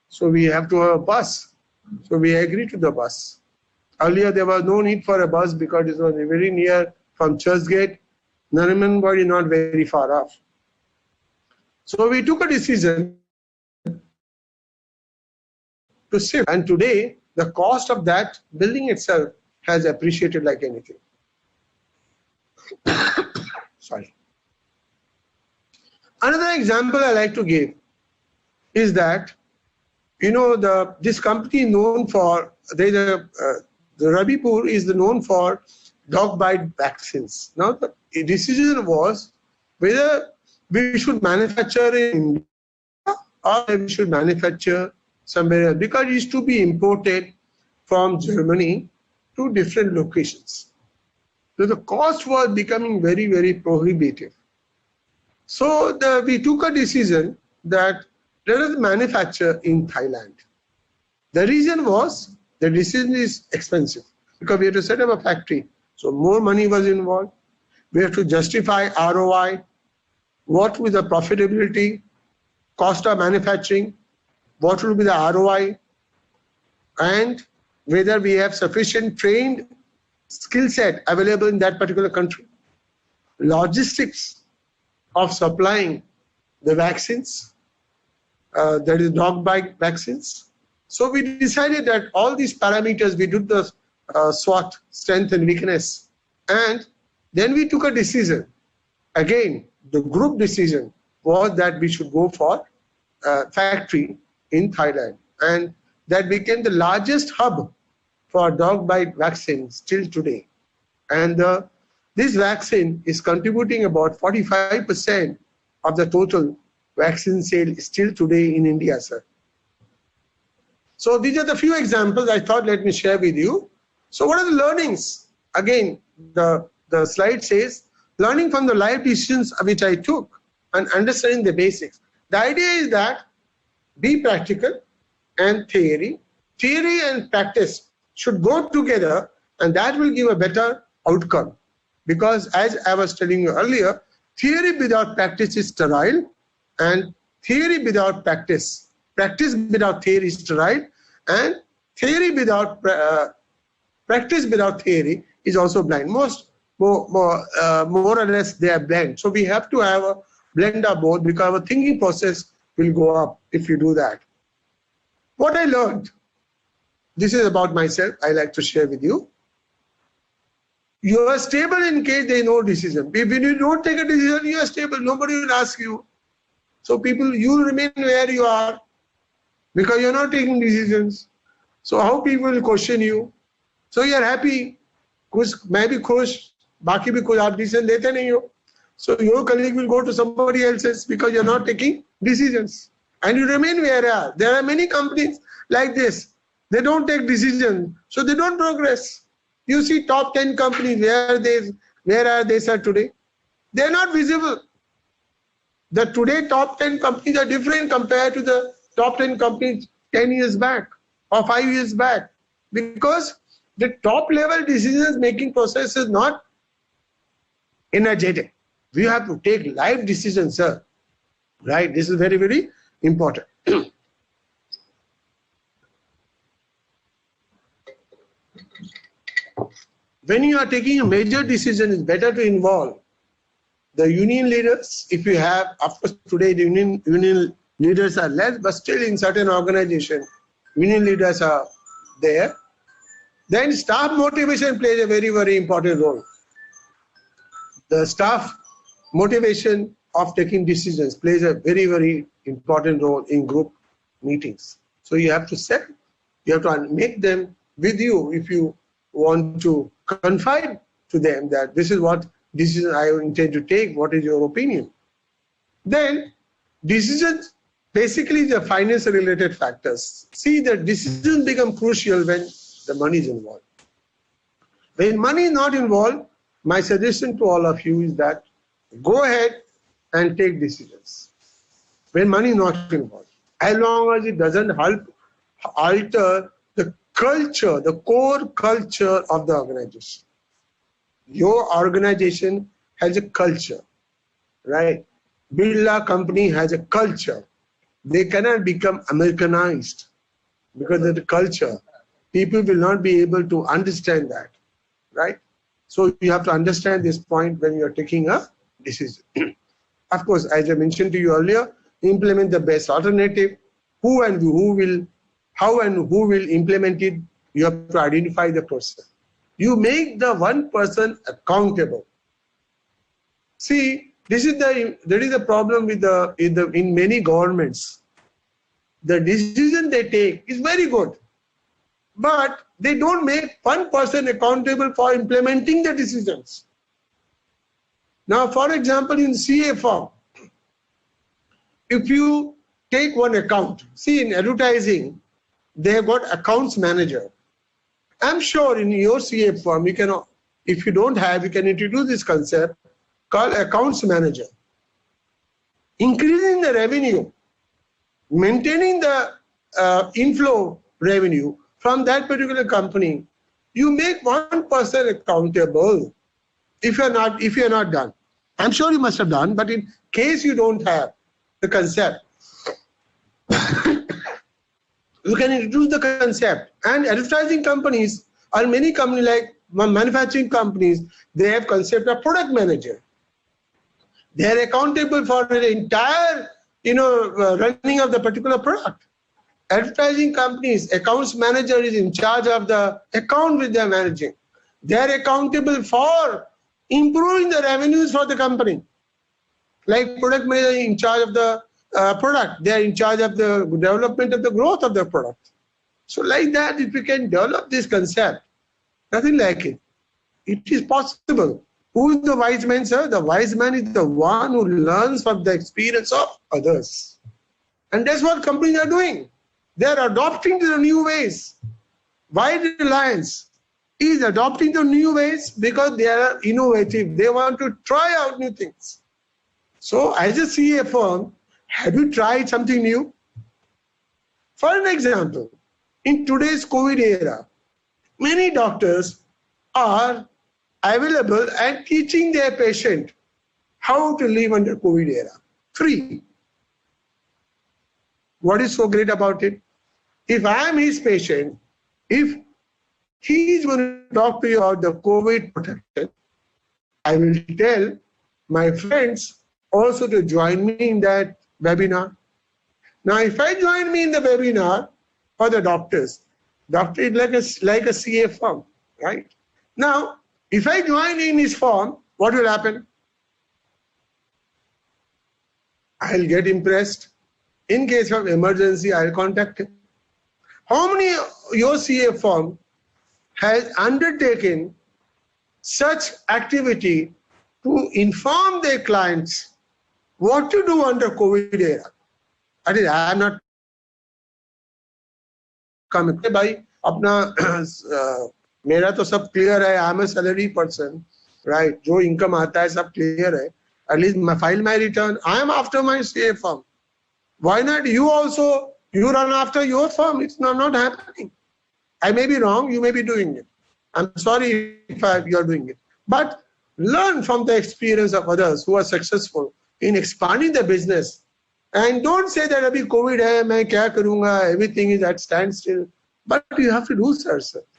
so we have to have a bus. So we agreed to the bus. Earlier, there was no need for a bus because it was very near from Churchgate. Nariman Point is not very far off. So we took a decision to shift. And today, the cost of that building itself has appreciated like anything. Sorry. Another example I like to give is that, this company is known for, the Rabipur is known for dog bite vaccines. Now, the decision was whether we should manufacture in India or we should manufacture somewhere else, because it used to be imported from Germany to different locations. So the cost was becoming very, very prohibitive. So we took a decision that let us manufacture in Thailand. The reason was the decision is expensive because we have to set up a factory. So more money was involved. We have to justify ROI, what will be the profitability, cost of manufacturing, what will be the ROI, and whether we have sufficient trained skill set available in that particular country. Logistics of supplying the vaccines, that is dog bite vaccines. So we decided that all these parameters, we did the SWOT, strength and weakness. And then we took a decision. Again, the group decision was that we should go for a factory in Thailand. And that became the largest hub for dog bite vaccines till today. And this vaccine is contributing about 45% of the total vaccine sale still today in India, sir. So these are the few examples I thought let me share with you. So what are the learnings? Again, the slide says, learning from the life decisions which I took and understanding the basics. The idea is that be practical and theory. Theory and practice should go together, and that will give a better outcome. Because as I was telling you earlier, theory without practice is sterile, and theory without practice without theory is sterile, and theory without practice without theory is also blind. More or less they are blind. So we have to have a blend of both, because our thinking process will go up if you do that. What I learned, this is about myself, I like to share with you. You are stable in case there is no decision. When you don't take a decision, you are stable. Nobody will ask you. So people, you remain where you are because you're not taking decisions. So how people will question you? So you are happy, कुछ मैं भी खुश, बाकी भी कुछ आप decision लेते नहीं हो. So your colleague will go to somebody else's because you're not taking decisions. And you remain where you are. There are many companies like this. They don't take decisions, so they don't progress. You see top 10 companies, where are they, sir, today? They're not visible. The today top 10 companies are different compared to the top 10 companies 10 years back or 5 years back. Because the top level decisions making process is not energetic. We have to take life decisions, sir. Right? This is very, very important. When you are taking a major decision, it's better to involve the union leaders. If you have, of course, today the union leaders are less, but still in certain organizations, union leaders are there. Then staff motivation plays a very, very important role. The staff motivation of taking decisions plays a very, very important role in group meetings. So you have to make them with you if you want to confide to them that this is what decision I intend to take, what is your opinion. Then decisions, basically the finance related factors. See, the decisions become crucial when the money is involved. When money is not involved, my suggestion to all of you is that go ahead and take decisions. When money is not involved, as long as it doesn't help alter the culture, the core culture of the organization. Your organization has a culture, right? Birla company has a culture. They cannot become Americanized because of the culture. People will not be able to understand that, right? So you have to understand this point when you are taking a decision. Of course, as I mentioned to you earlier, implement the best alternative. How and who will implement it, you have to identify the person. You make the one person accountable. See, there is a problem with in many governments. The decision they take is very good, but they don't make one person accountable for implementing the decisions. Now, for example, in CA firm, if you take one account, see in advertising, they have got accounts manager. I'm sure in your CA firm, you can, if you don't have, you can introduce this concept called accounts manager. Increasing the revenue, maintaining the inflow revenue from that particular company, you make one person accountable. If you're not done, I'm sure you must have done, but in case you don't have the concept, you can introduce the concept. And advertising companies or many companies like manufacturing companies, they have concept of product manager. They are accountable for the entire, running of the particular product. Advertising companies, accounts manager is in charge of the account which they are managing. They are accountable for improving the revenues for the company. Like product manager is in charge of the product. They are in charge of the development of the growth of the product. So like that, if we can develop this concept, nothing like it. It is possible. Who is the wise man, sir? The wise man is the one who learns from the experience of others. And that's what companies are doing. They are adopting the new ways. Why Reliance is adopting the new ways? Because they are innovative. They want to try out new things. So as a CA firm, have you tried something new? For an example, in today's COVID era, many doctors are available and teaching their patient how to live under COVID era, free. What is so great about it? If I am his patient, if he is going to talk to you about the COVID protection, I will tell my friends also to join me in that webinar. Now, if I join me in the webinar for the doctors, doctor is like a CA firm, right? Now, if I join in his firm, what will happen? I'll get impressed. In case of emergency, I'll contact him. How many your CA firm has undertaken such activity to inform their clients what to do under COVID era? I am not coming. भाई अपना मेरा तो सब clear है. I am a salary person, right? जो income आता है सब clear है. At least file my return. I am after my CA firm. Why not you also? You run after your firm. It's not happening. I may be wrong. You may be doing it. I'm sorry if you are doing it. But learn from the experience of others who are successful in expanding the business. And don't say that abhi COVID hai, main kya karunga, everything is at standstill. But you have to do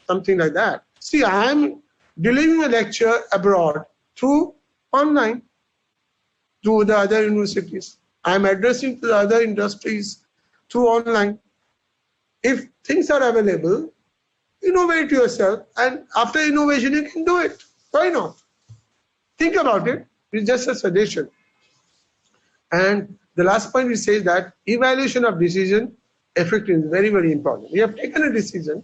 something like that. See, I am delivering a lecture abroad through online to the other universities. I am addressing to the other industries through online. If things are available, innovate yourself, and after innovation you can do it. Why not? Think about it. It's just a suggestion. And the last point is says that evaluation of decision effective is very, very important. We have taken a decision.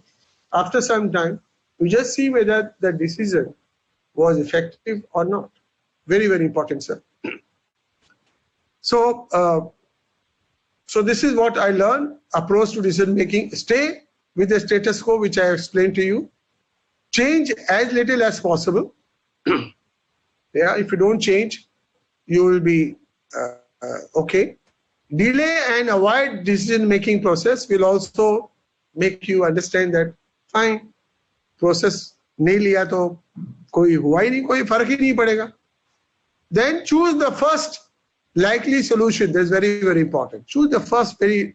After some time, we just see whether the decision was effective or not. Very, very important, sir. So this is what I learned. Approach to decision making. Stay with the status quo, which I explained to you. Change as little as possible. Yeah, if you don't change, you will be okay. Delay and avoid decision-making process will also make you understand that fine, process नहीं लिया तो कोई हुआ ही नहीं, कोई फर्क ही नहीं पड़ेगा. Then choose the first likely solution. That's very, very important. Choose the first very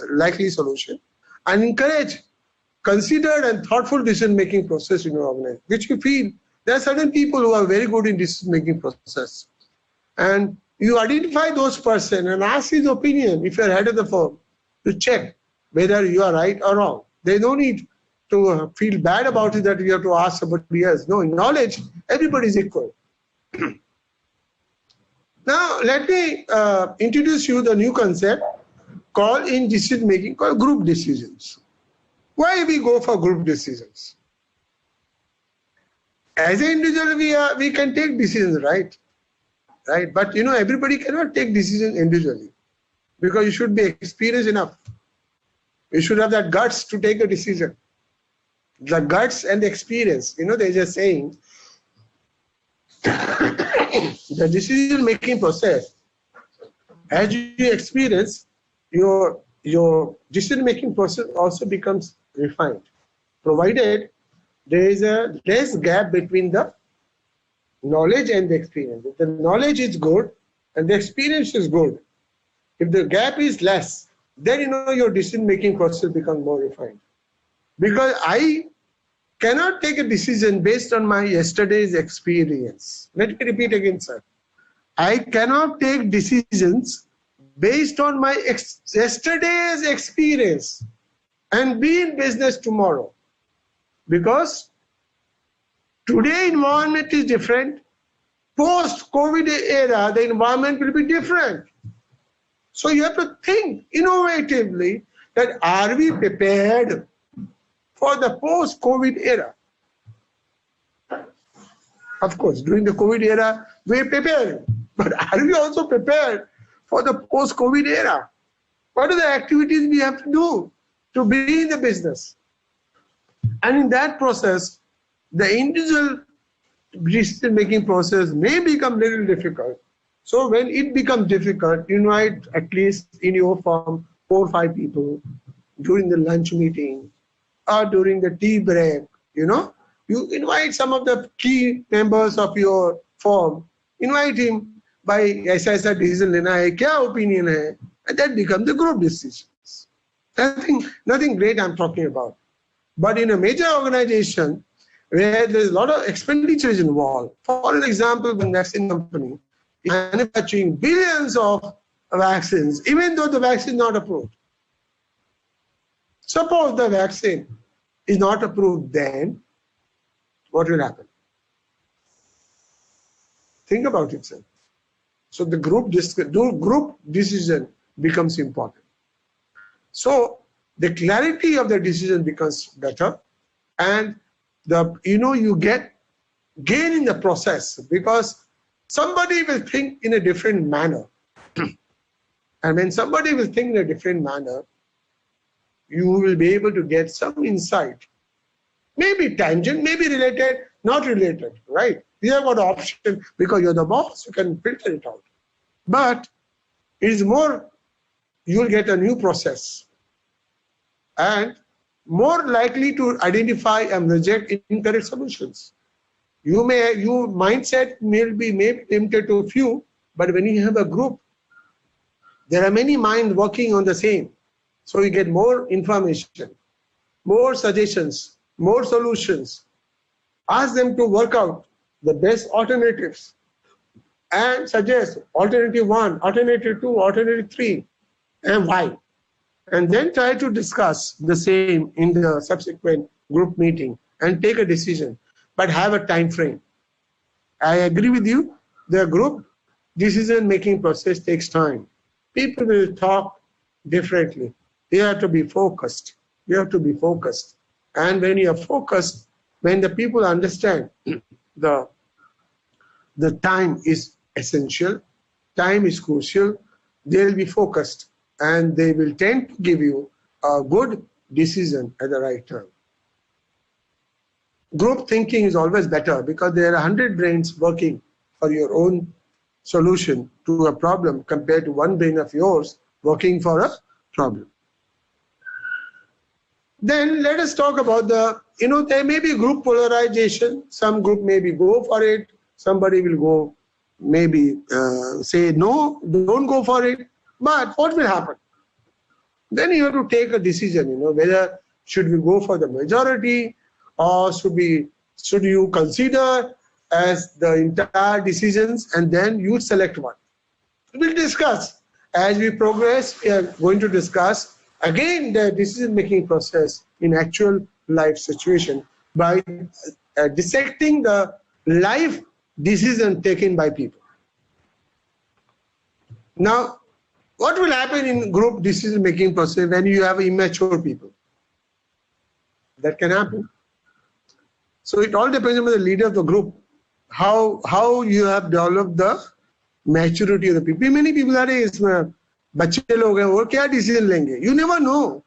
likely solution and encourage considered and thoughtful decision-making process in your organization, which you feel there are certain people who are very good in decision-making process. And you identify those person and ask his opinion if you're head of the firm to check whether you are right or wrong. There's no need to feel bad about it that you have to ask somebody else. No, in knowledge, everybody is equal. Now, let me introduce you the new concept called in decision making called group decisions. Why we go for group decisions? As an individual, we can take decisions, right? Right, but you know everybody cannot take decisions individually because you should be experienced enough. You should have that guts to take a decision. The guts and the experience. You know, they're just saying the decision-making process, as you experience, your decision-making process also becomes refined, provided there is a less gap between the knowledge and the experience. If the knowledge is good and the experience is good, if the gap is less, then you know your decision-making process becomes more refined. Because I cannot take a decision based on my yesterday's experience. Let me repeat again, sir. I cannot take decisions based on my yesterday's experience and be in business tomorrow. Because today environment is different. Post-COVID era, the environment will be different. So you have to think innovatively that are we prepared for the post-COVID era? Of course, during the COVID era, we prepared. But are we also prepared for the post-COVID era? What are the activities we have to do to be in the business? And in that process, the individual decision-making process may become a little difficult. So when it becomes difficult, invite at least in your firm 4 or 5 people during the lunch meeting or during the tea break. You know, you invite some of the key members of your firm. Invite him by ऐसा decision लेना है, क्या opinion है, and that becomes the group decisions. Nothing great I'm talking about. But in a major organization where there's a lot of expenditures involved, for an example, the vaccine company is manufacturing billions of vaccines, even though the vaccine is not approved. Suppose the vaccine is not approved, then what will happen? Think about it, sir. So the group decision becomes important. So the clarity of the decision becomes better, and you get gain in the process, because somebody will think in a different manner. And when somebody will think in a different manner, you will be able to get some insight. Maybe tangent, maybe related, not related, right? You have got option, because you're the boss, you can filter it out. But it is more, you'll get a new process and more likely to identify and reject incorrect solutions. Your mindset may be limited to a few, but when you have a group, there are many minds working on the same. So you get more information, more suggestions, more solutions. Ask them to work out the best alternatives and suggest alternative 1, alternative 2, alternative 3, and why. And then try to discuss the same in the subsequent group meeting and take a decision, but have a time frame. I agree with you, the group decision-making process takes time. People will talk differently. You have to be focused. You have to be focused. And when you are focused, when the people understand the time is essential, time is crucial, they will be focused and they will tend to give you a good decision at the right time. Group thinking is always better because there are 100 brains working for your own solution to a problem compared to one brain of yours working for a problem. Then let us talk about there may be group polarization. Some group maybe go for it. Somebody will go maybe say no, don't go for it. But what will happen? Then you have to take a decision, whether should we go for the majority or should you consider as the entire decisions and then you select one. We'll discuss. As we progress, we are going to discuss again the decision-making process in actual life situation by dissecting the life decision taken by people. Now, what will happen in group decision-making process when you have immature people? That can happen. So it all depends on the leader of the group, how you have developed the maturity of the people. Many people are इसमें बच्चे लोग हैं वो क्या decision लेंगे? You never know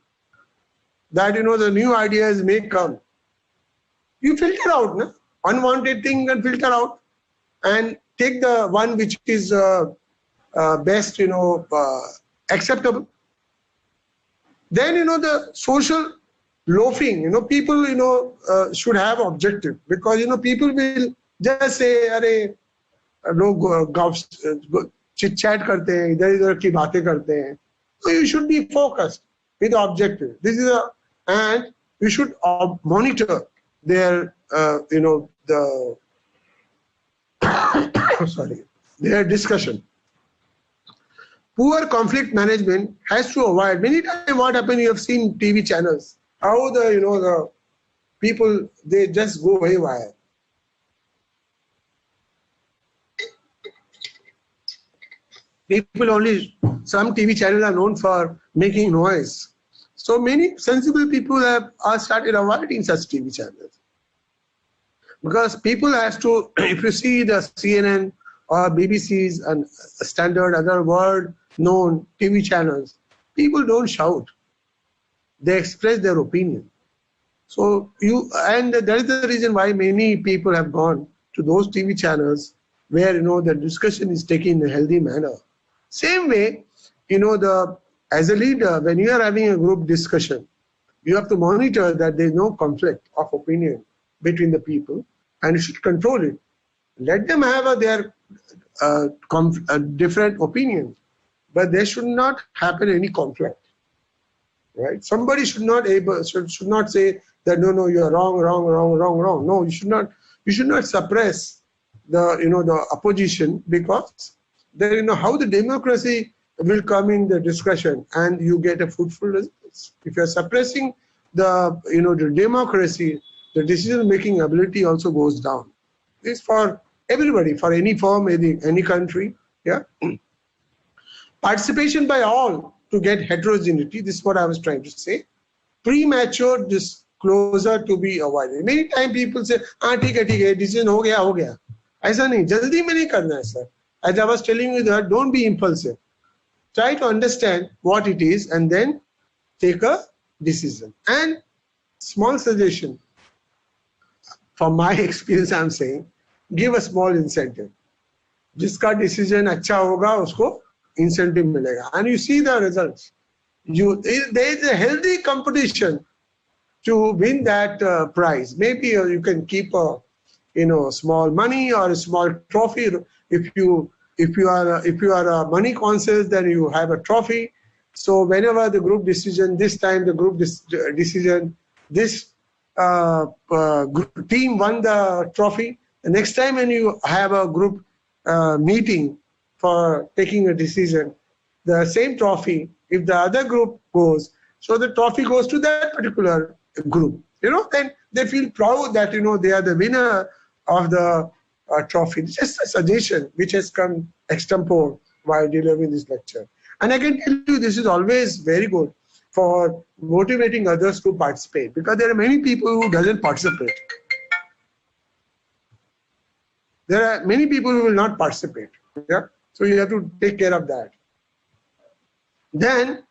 that the new ideas may come. You filter out, na? Unwanted thing and filter out, and take the one which is best, acceptable. Then the social loafing. People should have objective, because people will just say, "Arey, लोग chit chat करते हैं, इधर की बातें करते हैं." So you should be focused with the objective. And you should monitor their their discussion. Poor conflict management has to avoid. Many times what happens, you have seen TV channels, how the people, they just go haywire. Some TV channels are known for making noise. So many sensible people are started avoiding such TV channels. Because people have to, if you see the CNN or BBC's and standard other world known TV channels, people don't shout. They express their opinion. So that is the reason why many people have gone to those TV channels where the discussion is taken in a healthy manner. Same way, as a leader, when you are having a group discussion, you have to monitor that there is no conflict of opinion between the people, and you should control it. Let them have their different opinions, but there should not happen any conflict. Right? Somebody should not say that no, you are wrong. No, you should not suppress the opposition, because then how the democracy will come in the discussion and you get a fruitful results. If you are suppressing the democracy, the decision-making ability also goes down. This is for everybody, for any firm, any country. Yeah. Participation by all to get heterogeneity. This is what I was trying to say. premature disclosure to be avoided. Many times people say, ठीक है, decision हो गया. ऐसा नहीं, जल्दी में नहीं करना है sir. As I was telling you that, don't be impulsive. Try to understand what it is and then take a decision. And small suggestion, from my experience I'm saying, give a small incentive. जिसका decision अच्छा होगा उसको incentive मिलेगा. And you see the results. There is a healthy competition to win that prize. Maybe you can keep a small money or a small trophy. If you are a money conscious, then you have a trophy. So whenever the group decision, this time the group decision, this team won the trophy. The next time when you have a group meeting for taking a decision, the same trophy, if the other group goes, so the trophy goes to that particular group. Then they feel proud that they are the winner of the trophy. It's just a suggestion which has come extempore while delivering this lecture. And I can tell you this is always very good for motivating others to participate, because there are many people who doesn't participate. There are many people who will not participate. Yeah? So you have to take care of that. Then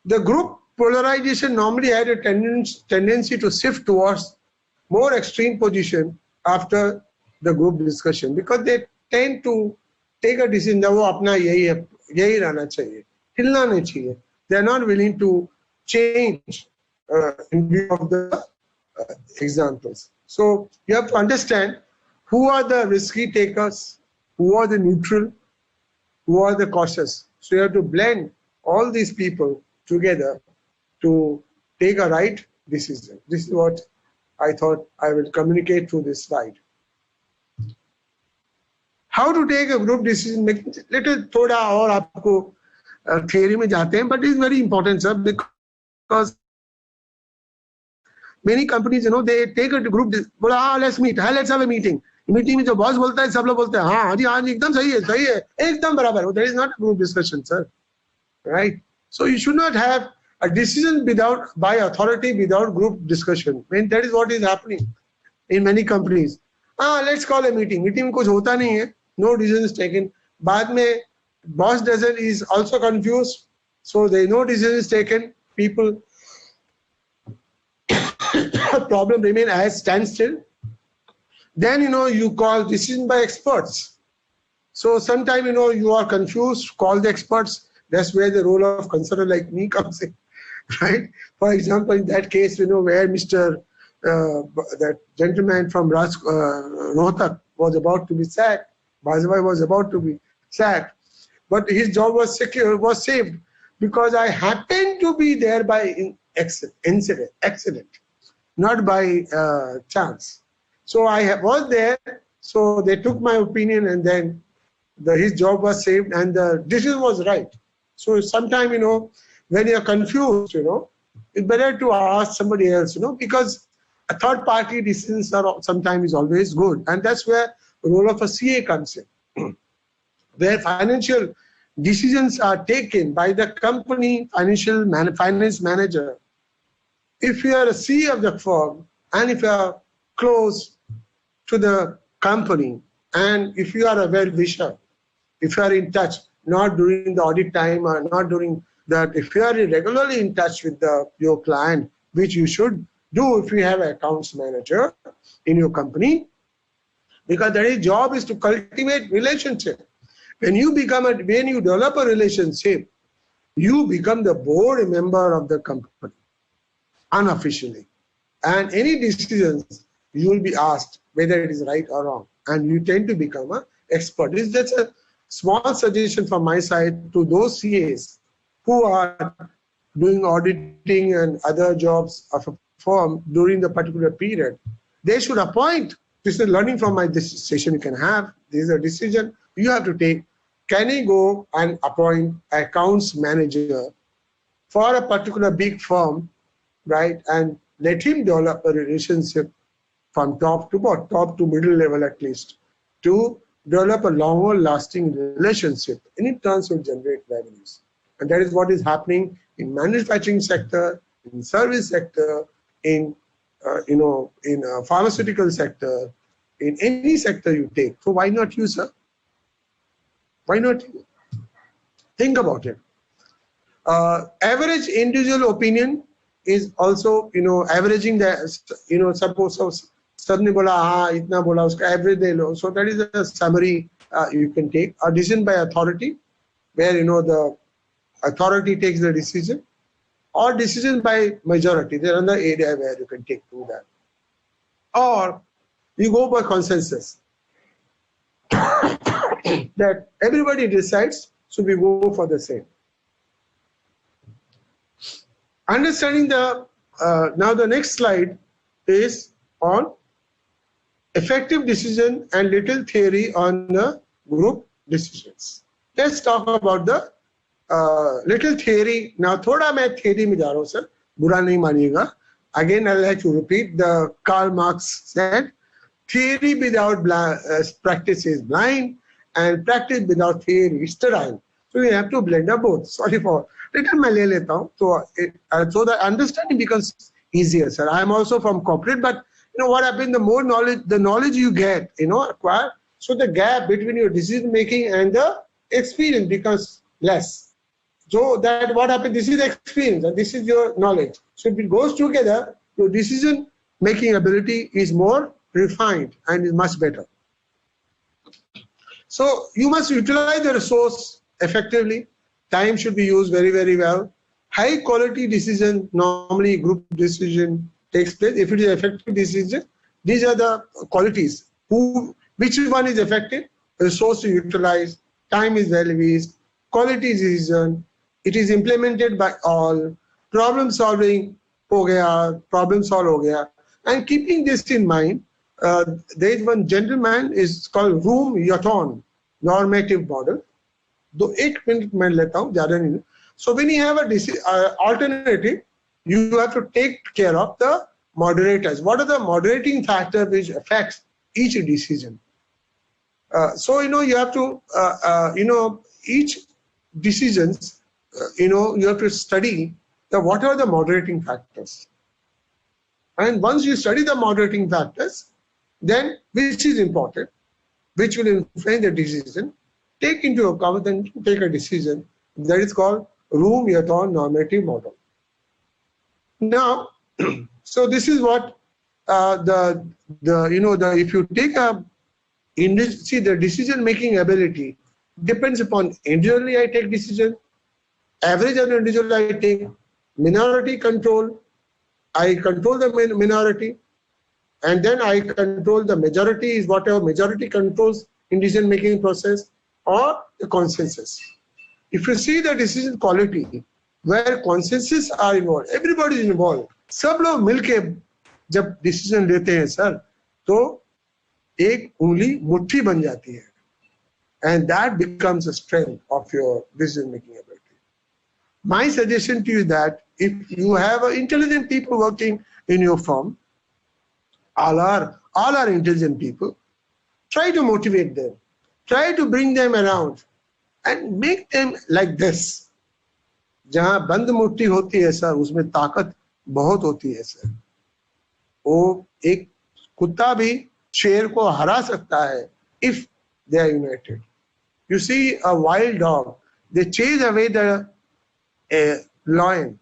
the group polarization normally had a tendency to shift towards more extreme position after the group discussion, because they tend to take a decision that वो अपना यही रहना चाहिए, हिलना नहीं चाहिए. They are not willing to change in view of the examples. So you have to understand who are the risky takers, who are the neutral, who are the cautious. So you have to blend all these people together to take a right decision. This is what I thought I will communicate through this slide. How to take a group decision making, little थोड़ा और आपको theory में जाते हैं, but it's very important, sir, because many companies, they take a group, बोला let's meet, let's have a meeting. Meeting में जो boss बोलता है सब लोग बोलते हैं हाँ जी एकदम सही है एकदम बराबर. There is not a group discussion, sir, right? So you should not have a decision by authority without group discussion. I mean, that is what is happening in many companies. Let's call a meeting. Meeting में कुछ होता नहीं है. No decision is taken. बाद में boss is also confused. So there is no decision is taken. People problem remain as standstill. Then you call decision by experts. So sometime you are confused. Call the experts. That's where the role of consultant like me comes in, right? For example, in that case, where Mr. That gentleman from Rohtak was about to be sacked, Bajpai was about to be sacked, but his job was saved because I happened to be there by accident, not by chance. So I was there, so they took my opinion, and then his job was saved, and the decision was right. So sometimes, when you're confused, it's better to ask somebody else, because a third party decisions are sometimes always good. And that's where the role of a CA comes in, where financial decisions are taken by the company finance manager. If you are a CA of the firm, and if you are close to the company, and if you are a well-wisher, if you are in touch, not during the audit time or not during that, if you are regularly in touch with your client, which you should do if you have an accounts manager in your company, because their job is to cultivate relationship. When you develop a relationship, you become the board member of the company unofficially, and any decisions you will be asked whether it is right or wrong, and you tend to become an expert. It's just a small suggestion from my side to those CAs who are doing auditing and other jobs of a firm during the particular period. They should appoint. This is learning from this session you can have. This is a decision you have to take. Can you go and appoint an accounts manager for a particular big firm, right? And let him develop a relationship from top to middle level at least, to develop a longer lasting relationship, and in turn will generate revenues. And that is what is happening in manufacturing sector, in service sector, in in pharmaceutical sector, in any sector you take. So why not you, sir? Why not you? Think about it. Average individual opinion is also, averaging the, suppose sabne bola ha itna bola uska average de lo. So that is a summary you can take. A decision by authority, where the authority takes the decision, or decision by majority. There is another area where you can take to that. Or you go by consensus that everybody decides, so we go for the same. Understanding the now the next slide is on effective decision and little theory on the group decisions. Let's talk about the little theory. Now thoda main theory mein ja raha hu, sir, bura nahi maniyega. Again I'll like to repeat, the Karl Marx said, theory without practice is blind, and practice without theory is sterile. So you have to blend up both. Sorry for little मैं ले लेता हूँ, so the understanding becomes easier, sir. I am also from corporate, but what happens, the more knowledge, the knowledge you get, acquire, so the gap between your decision making and the experience becomes less. So that what happens, this is the experience and this is your knowledge. So if it goes together, your decision making ability is more refined and is much better. So you must utilize the resource effectively. Time should be used very, very well. High quality decision, normally group decision takes place. If it is effective decision, these are the qualities. Which one is effective? Resource to utilize, time is well used, quality decision, it is implemented by all, problem solving ho gaya, problem solve ho gaya. And keeping this in mind, there is one gentleman is called Room Yaton normative model. So 1 minute मैं लेता हूँ, ज़्यादा नहीं. So when you have a alternative, you have to take care of the moderators. What are the moderating factors which affects each decision? So you have to each decisions you have to study what are the moderating factors. And once you study the moderating factors, then which is important, which will influence the decision, take into account and take a decision. That is called Room Yaton normative model. Now, so this is what if you take the decision making ability depends upon individually I take decision, average of individual I take, minority control, I control the minority, and then I control the majority, is whatever majority controls in decision making process, or the consensus. If you see the decision quality where consensus are involved, everybody is involved, सब लोग मिलके जब decision लेते हैं sir, तो एक उंगली मुट्ठी बन जाती है, and that becomes a strength of your decision making ability. My suggestion to you is that if you have intelligent people working in your firm, all are intelligent people, try to motivate them, try to bring them around and make them like this. जहाँ बंद मुट्ठी होती है sir, उसमें ताकत बहुत होती है सर. वो एक कुत्ता भी शेर को हरा सकता है if they are united. You see a wild dog, they chase away the lion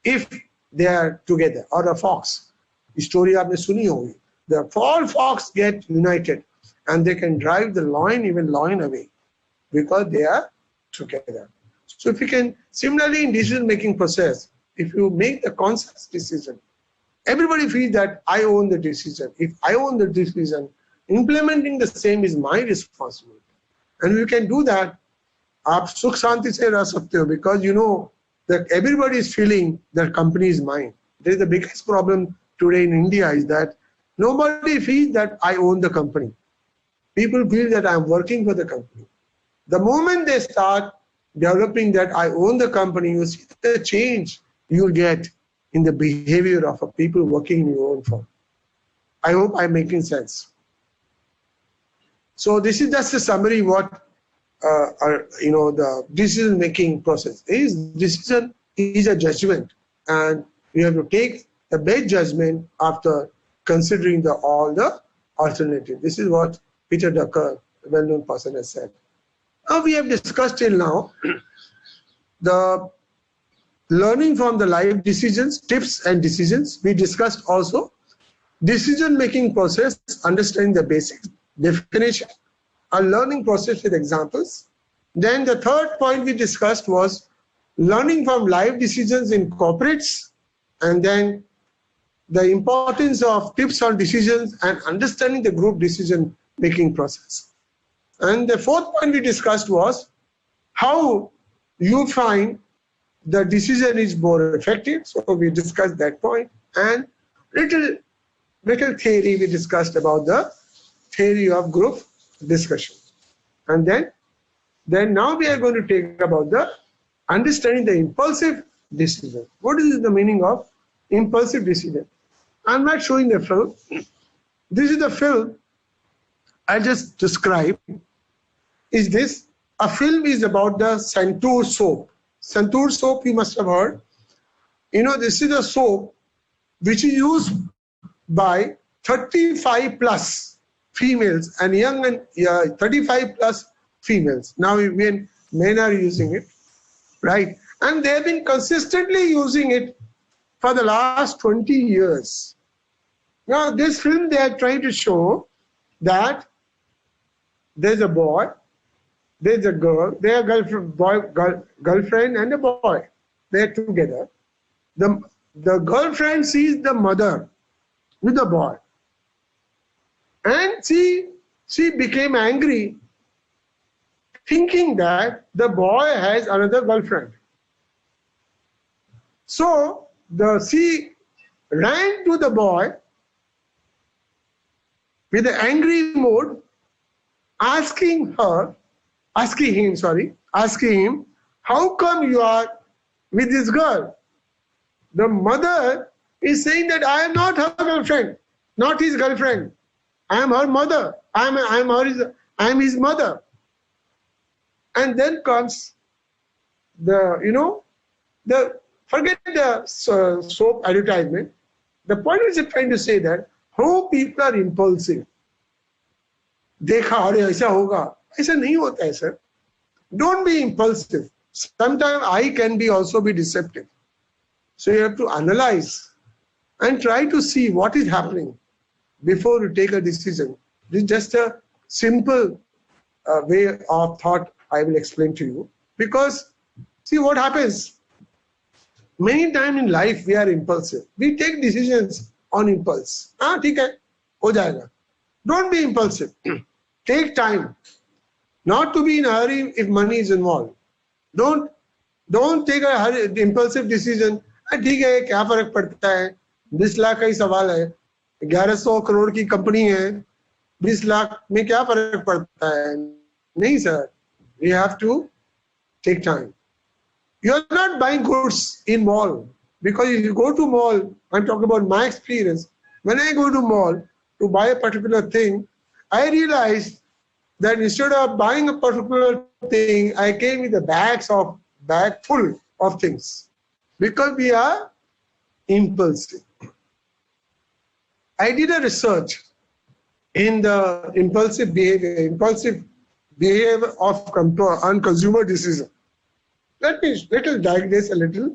if they are together, or a fox. Story आपने सुनी होगी. The all fox get united and they can drive the lion away because they are together. So if you can, similarly in decision making process, if you make the conscious decision, everybody feels that I own the decision. If I own the decision, implementing the same is my responsibility. And you can do that, आप सुख शांति से रह सकते हो, because you know that everybody is feeling their company is mine. There is the biggest problem today in India is that nobody feels that I own the company. People feel that I am working for the company. The moment they start developing that I own the company, you see the change you'll get in the behavior of a people working in your own firm. I hope I'm making sense. So this is just a summary what the decision making process is. Decision is a judgment, and You have to take the best judgment after considering all the alternatives. This is what Peter Drucker, a well-known person, has said. Now we have discussed till now the learning from the life decisions, tips and decisions. We discussed also decision-making process, understanding the basic definition, a learning process with examples. Then the third point we discussed was learning from life decisions in corporates, and then the importance of tips on decisions and understanding the group decision-making process. And the fourth point we discussed was how you find the decision is more effective. So we discussed that point, and little theory we discussed about the theory of group discussion. And then now we are going to take about the understanding the impulsive decision. What is the meaning of impulsive decision? I'm not showing the film. This is the film I just described. Is this? A film is about the Santoor soap. Santoor soap you must have heard. You know, this is a soap which is used by 35 plus females and young and 35 plus females. Now when men are using it, right? And they have been consistently using it for the last 20 years. Now this film they are trying to show that there's a boy, there's a girl, they are girlfriend and a boy. They're together. The girlfriend sees the mother with the boy, and she became angry, thinking that the boy has another girlfriend. So she ran to the boy with an angry mood, asking him, how come you are with this girl? The mother is saying that I am not her girlfriend, not his girlfriend. I am her mother. I am his mother. And then comes forget the soap advertisement. The point is trying to say that how people are impulsive. देखा अरे ऐसा होगा, ऐसा नहीं होता है sir. Don't be impulsive. Sometimes I can also be deceptive. So you have to analyze and try to see what is happening before you take a decision. This is just a simple way of thought I will explain to you. Because see what happens. Many times in life we are impulsive. We take decisions on impulse. ठीक है, हो जाएगा. Don't be impulsive. Take time. Not to be in a hurry if money is involved. Don't take a impulsive decision. ठीक है, क्या फर्क पड़ता है? 20 लाख का ही सवाल है. 1100 करोड़ की कंपनी है. 20 लाख में क्या फर्क पड़ता है? नहीं sir. We have to take time. You are not buying goods in mall, because if you go to mall, I'm talking about my experience. When I go to mall to buy a particular thing, I realized that instead of buying a particular thing, I came with a bag full of things, because we are impulsive. I did a research in the impulsive behavior of on consumer decision. Let me digress a little.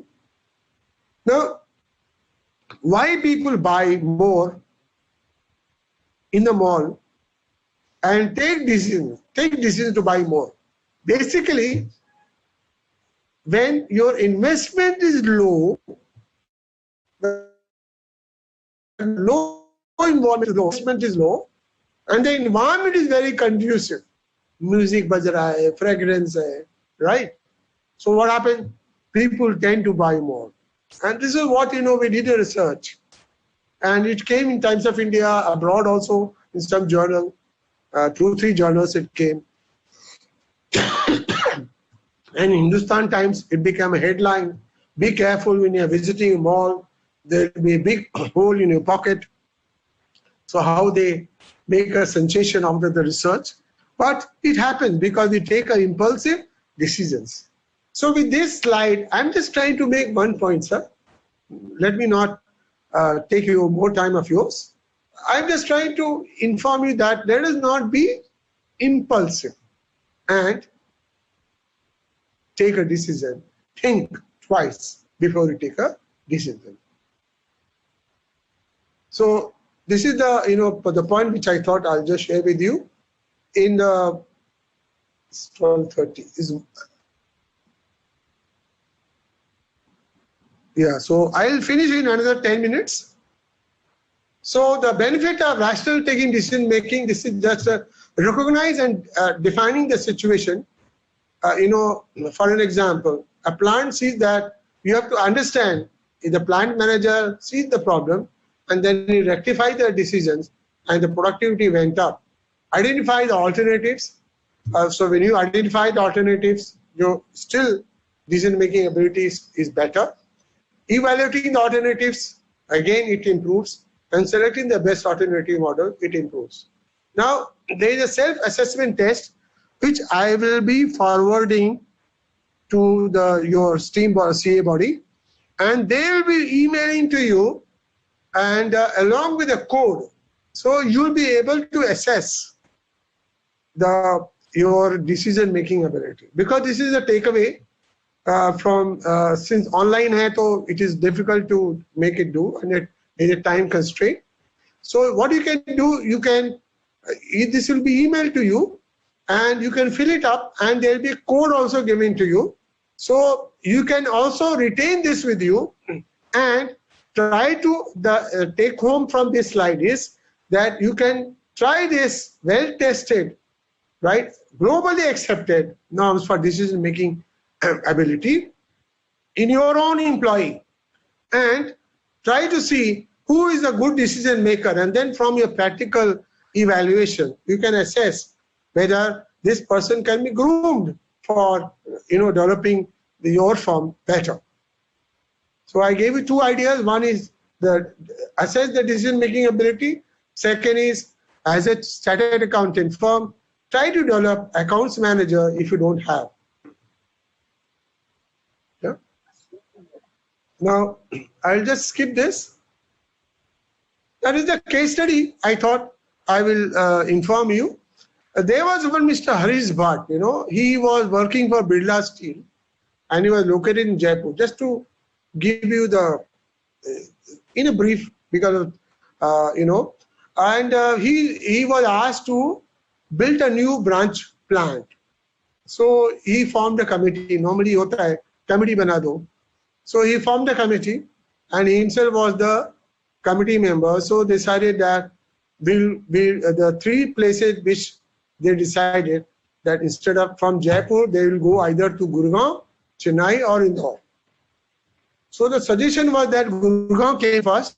Now, why people buy more in the mall and take decisions to buy more? Basically, when your investment is low, investment is low, and the environment is very conducive. Music baj raha hai, fragrance hai, right? So what happened? People tend to buy more. And this is what, we did a research. And it came in Times of India, abroad also, in some journal, 2-3 journals it came. And in Hindustan Times, it became a headline. Be careful when you're visiting a mall. There will be a big hole in your pocket. So how they make a sensation out of the research. But it happens because we take impulsive decisions. So with this slide, I'm just trying to make one point, sir. let me not take you more time of yours. I'm just trying to inform you that let us not be impulsive and take a decision. Think twice before you take a decision. So this is the point which I thought I'll just share with you. In the 12:30 is. Yeah, so I'll finish in another 10 minutes. So the benefit of rational taking decision making, this is just recognize and defining the situation. For an example, a plant sees that you have to understand if the plant manager sees the problem and then he rectifies the decisions and the productivity went up. Identify the alternatives. So when you identify the alternatives, your still decision making abilities is better. Evaluating the alternatives, again it improves, and selecting the best alternative model, it improves. Now there is a self-assessment test which I will be forwarding to your STEAM CA body, and they will be emailing to you and along with a code. So you'll be able to assess your decision-making ability, because this is a takeaway from since online hai, so it is difficult to make it do, and it is a time constraint. So what you can do, you can this will be emailed to you, and you can fill it up, and there will be a code also given to you. So you can also retain this with you and try to take home from this slide is that you can try this well-tested, right, globally accepted norms for decision-making ability in your own employee, and try to see who is a good decision maker, and then from your practical evaluation you can assess whether this person can be groomed for developing your firm better. So I gave you two ideas. One is assess the decision making ability. Second is, as a chartered accountant firm, try to develop accounts manager if you don't have. Yeah. Now I'll just skip this. That is the case study I thought I will inform you. There was one Mr. Harish Bhatt, he was working for Birla Steel and he was located in Jaipur. Just to give you in a brief, because he was asked to build a new branch plant. So he formed a committee. Normally hota hai, committee bana do. So he formed a committee and he himself was the committee member. So decided that the three places which they decided that instead of from Jaipur, they will go either to Gurgaon, Chennai or Indore. So the suggestion was that Gurgaon came first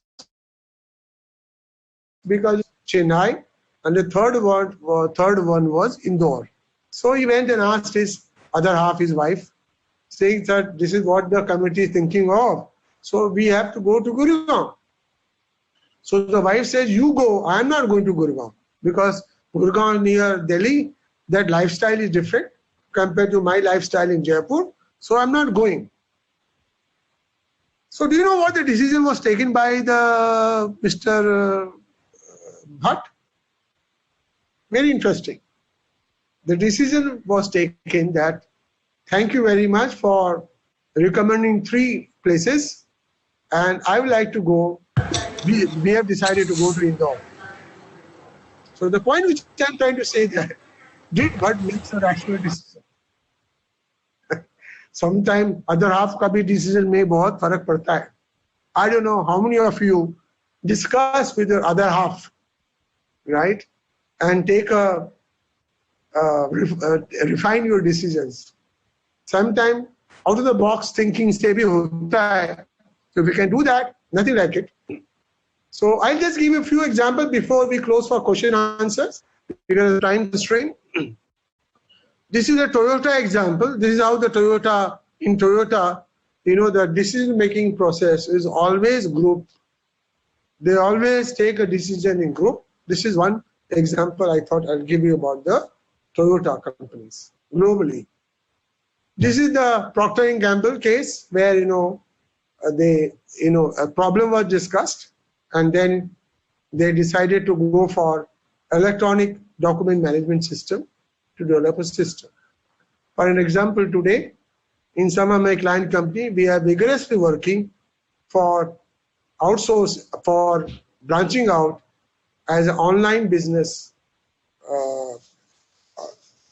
because Chennai, and the third one was Indore. So he went and asked his other half, his wife, saying that this is what the committee is thinking of. So we have to go to Gurgaon. So the wife says, you go, I am not going to Gurgaon, because Gurgaon near Delhi, that lifestyle is different compared to my lifestyle in Jaipur. So I'm not going. So do you know what the decision was taken by the Mr. Bhatt? Very interesting. The decision was taken that, thank you very much for recommending three places, and I would like to go. We have decided to go to Indore. So the point which I'm trying to say that, did Bhatt make a rational decision? Sometimes other half का भी decision में बहुत फर्क पड़ता है. I don't know how many of you discuss with your other half, right, and take refine your decisions. Sometimes out of the box thinking से भी होता है. So we can do that. Nothing like it. So I'll just give you a few examples before we close for question and answers because of time constraint. This is a Toyota example. This is how the Toyota, the decision-making process is always group. They always take a decision in group. This is one example I thought I'll give you about the Toyota companies globally. This is the Procter & Gamble case where, a problem was discussed, and then they decided to go for electronic document management system to develop a system. For an example, today, in some of my client company, we are vigorously working for branching out as an online business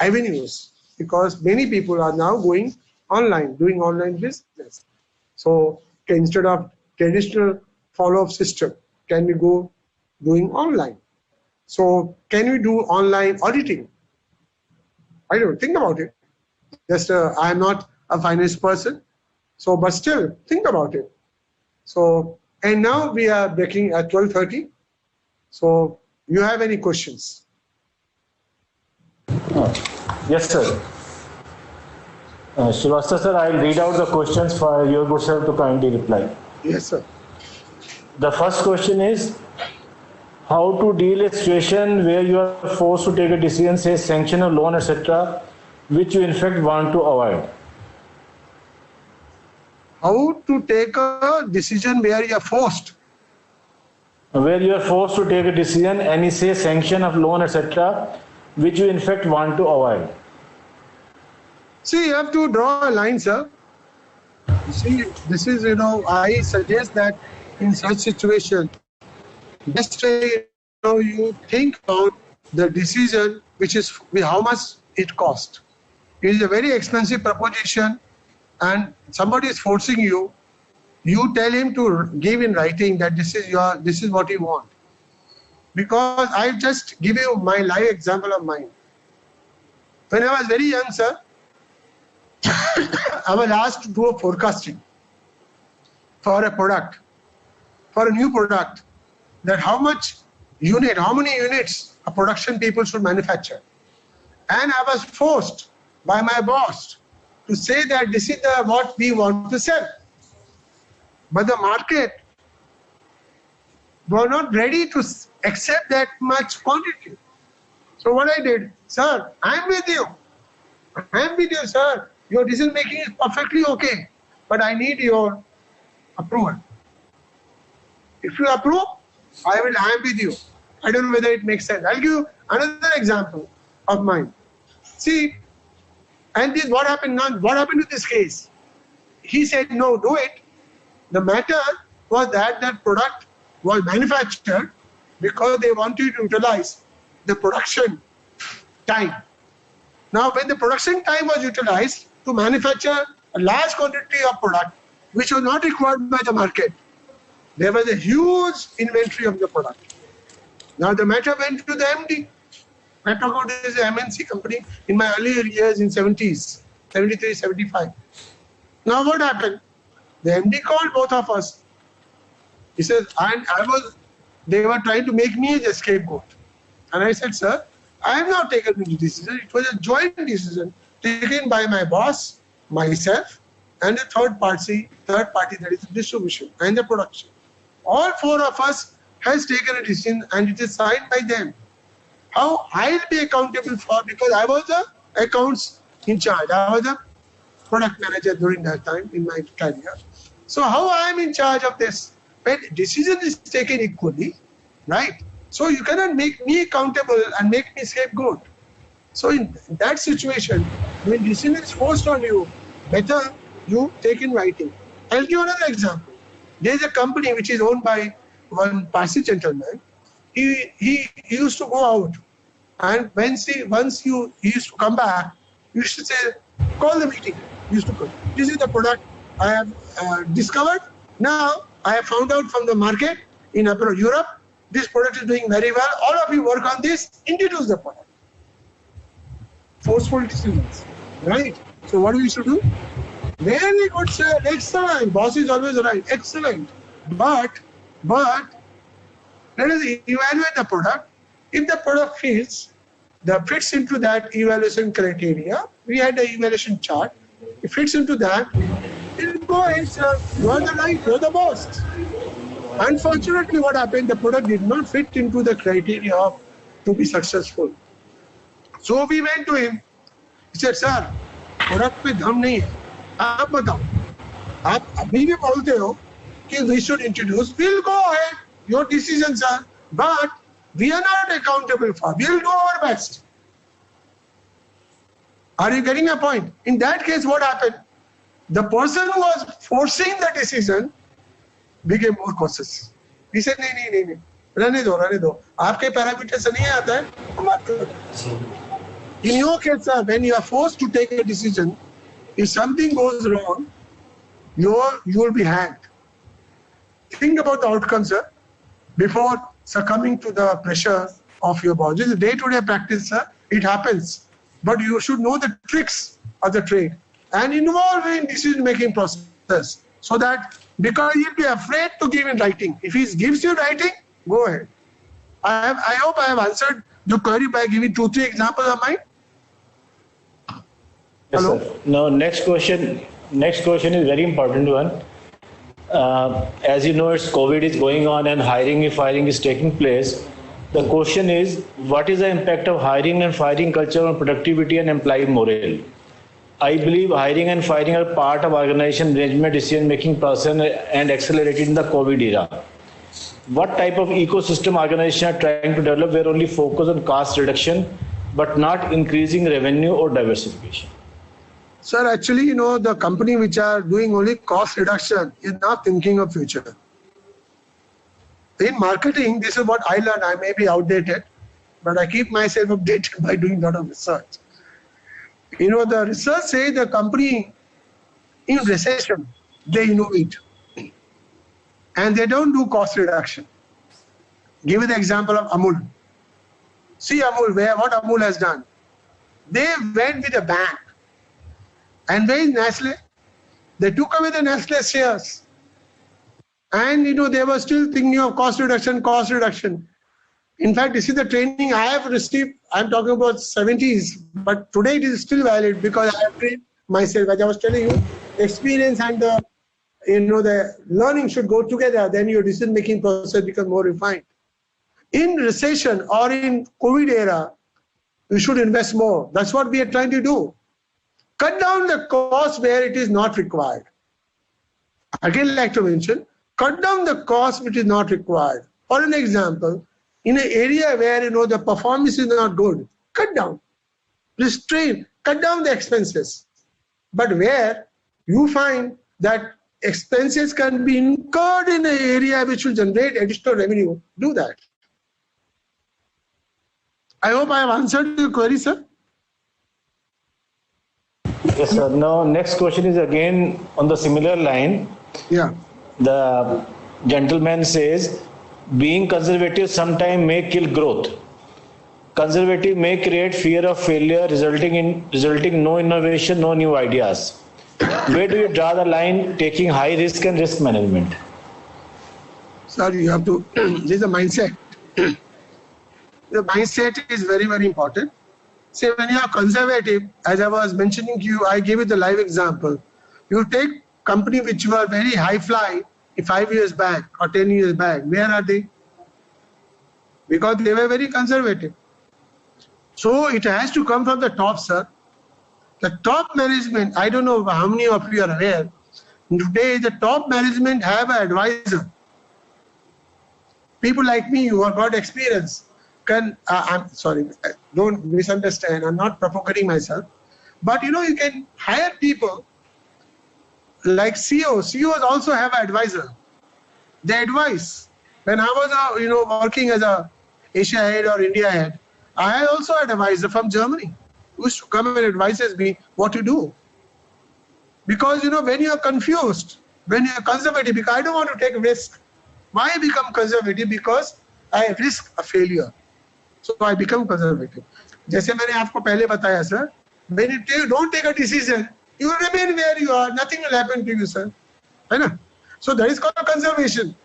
avenues, because many people are now going online, doing online business. So instead of traditional follow-up system, can we go doing online? So can we do online auditing? I don't think about it. Just I am not a finance person, so but still think about it. So, and now we are breaking at 12:30. So you have any questions? Yes, sir. Srivastava sir, I'll read out the questions for your good self to kindly reply. Yes, sir. The first question is, how to deal a situation where you are forced to take a decision, say sanction a loan, etc., which you in fact want to avoid? How to take a decision where you are forced? Where you are forced to take a decision, any say sanction of loan, etc., which you in fact want to avoid. See, you have to draw a line, sir. See, this is, I suggest that in such situation, best way, you think about the decision, which is how much it cost. It is a very expensive proposition, and somebody is forcing you. You tell him to give in writing that this is what you want. Because I just give you my live example of mine. When I was very young, sir, I was asked to do a forecasting for a product, for a new product, that how many units a production people should manufacture. And I was forced by my boss to say that this is what we want to sell. But the market were not ready to accept that much quantity. So what I did, sir, I'm with you. I'm with you, sir. Your decision making is perfectly okay, but I need your approval. If you approve, I am with you. I don't know whether it makes sense. I'll give you another example of mine. See, and this what happened now? What happened to this case? He said, no, do it. The matter was that product was manufactured because they wanted to utilize the production time. Now, when the production time was utilized to manufacture a large quantity of product, which was not required by the market, there was a huge inventory of the product. Now, the matter went to the MD. Metrocode is an MNC company in my earlier years in 70s, 73, 75. Now, what happened? The MD called both of us. He says, they were trying to make me a scapegoat. And I said, sir, I have not taken any decision. It was a joint decision taken by my boss, myself, and the third party that is the distribution and the production. All four of us has taken a decision, and it is signed by them. How I'll be accountable for, because I was the accounts in charge. I was a product manager during that time in my career. So how I am in charge of this? When decision is taken equally, right? So you cannot make me accountable and make me scapegoat. So in that situation, when decision is forced on you, better you take in writing. I'll give you another example. There is a company which is owned by one Parsi gentleman. He used to go out, and once he used to come back, you should say, call the meeting. He used to call. This is the product I have discovered. Now I have found out from the market in Europe, this product is doing very well. All of you work on this, introduce the product. Forceful decisions, right? So what we should do? Very good, sir. Excellent. Boss is always right. Excellent. But let us evaluate the product. If the product fits into that evaluation criteria, we had the evaluation chart. It fits into that. It will go ahead, sir. You are the right. You are the boss. Unfortunately, what happened? The product did not fit into the criteria to be successful. So we went to him. He said, sir, product में दम नहीं है. आप बताओ. आप अभी भी बोलते हो कि we should introduce, we'll go ahead, your decisions are, but we are not accountable for, we'll do our best. Are you getting a point? In that case, what happened? The person who was forcing the decision became more cautious. He said, नहीं, रहने दो, आपके parameter से नहीं आता है, तो मत करो. In your case, sir, when you are forced to take a decision, if something goes wrong, you will be hanged. Think about the outcome, sir, before succumbing to the pressure of your boss. This is day-to-day practice, sir. It happens. But you should know the tricks of the trade and involve in decision-making process so that, because you'll be afraid to give in writing. If he gives you writing, go ahead. I hope I have answered the query by giving 2-3 examples of mine. Yes, Hello? sir. Now, next question is very important one. As you know, it's COVID is going on and hiring and firing is taking place. The question is, what is the impact of hiring and firing culture on productivity and employee morale? I believe hiring and firing are part of organization management decision-making process and accelerated in the COVID era. What type of ecosystem organizations are trying to develop where only focus on cost reduction, but not increasing revenue or diversification? Sir, actually, the company which are doing only cost reduction is not thinking of future. In marketing, this is what I learned. I may be outdated, but I keep myself updated by doing a lot of research. The research says the company in recession, they innovate. And they don't do cost reduction. Give you the example of Amul. See Amul, what Amul has done. They went with a bank. And where is Nestle? They took away the Nestle shares. And they were still thinking of cost reduction. In fact, this is the training I have received. I'm talking about 70s, but today it is still valid because I have trained myself. As I was telling you, experience and the learning should go together. Then your decision-making process becomes more refined. In recession or in COVID era, we should invest more. That's what we are trying to do. Cut down the cost where it is not required. Again, I'd like to mention, cut down the cost which is not required. For an example, in an area where the performance is not good, cut down, restrain, cut down the expenses. But where you find that expenses can be incurred in an area which will generate additional revenue, do that. I hope I have answered your query, sir. Yes, sir. Now, next question is again on the similar line. Yeah. The gentleman says, being conservative sometimes may kill growth. Conservative may create fear of failure, resulting no innovation, no new ideas. Where do you draw the line taking high risk and risk management? Sir, you have to, this is a mindset. The mindset is very, very important. See, when you are conservative, as I was mentioning to you, I gave you the live example. You take company which were very high fly 5 years back or 10 years back, where are they? Because they were very conservative. So it has to come from the top, sir. The top management, I don't know how many of you are aware, today the top management have an advisor. People like me who have got experience I'm sorry, don't misunderstand, I'm not propagating myself. But you can hire people like CEOs. CEOs also have an advisor. They advise. When I was working as a Asia head or India head, I also had an advisor from Germany who used to come and advises me what to do. Because when you are confused, when you are conservative, because I don't want to take risk. Why I become conservative? Because I risk a failure. So I become conservative. जैसे मैंने आपको पहले बताया, sir, when you don't take a decision, you remain where you are. Nothing will happen to you, sir. है ना? So that is called conservation.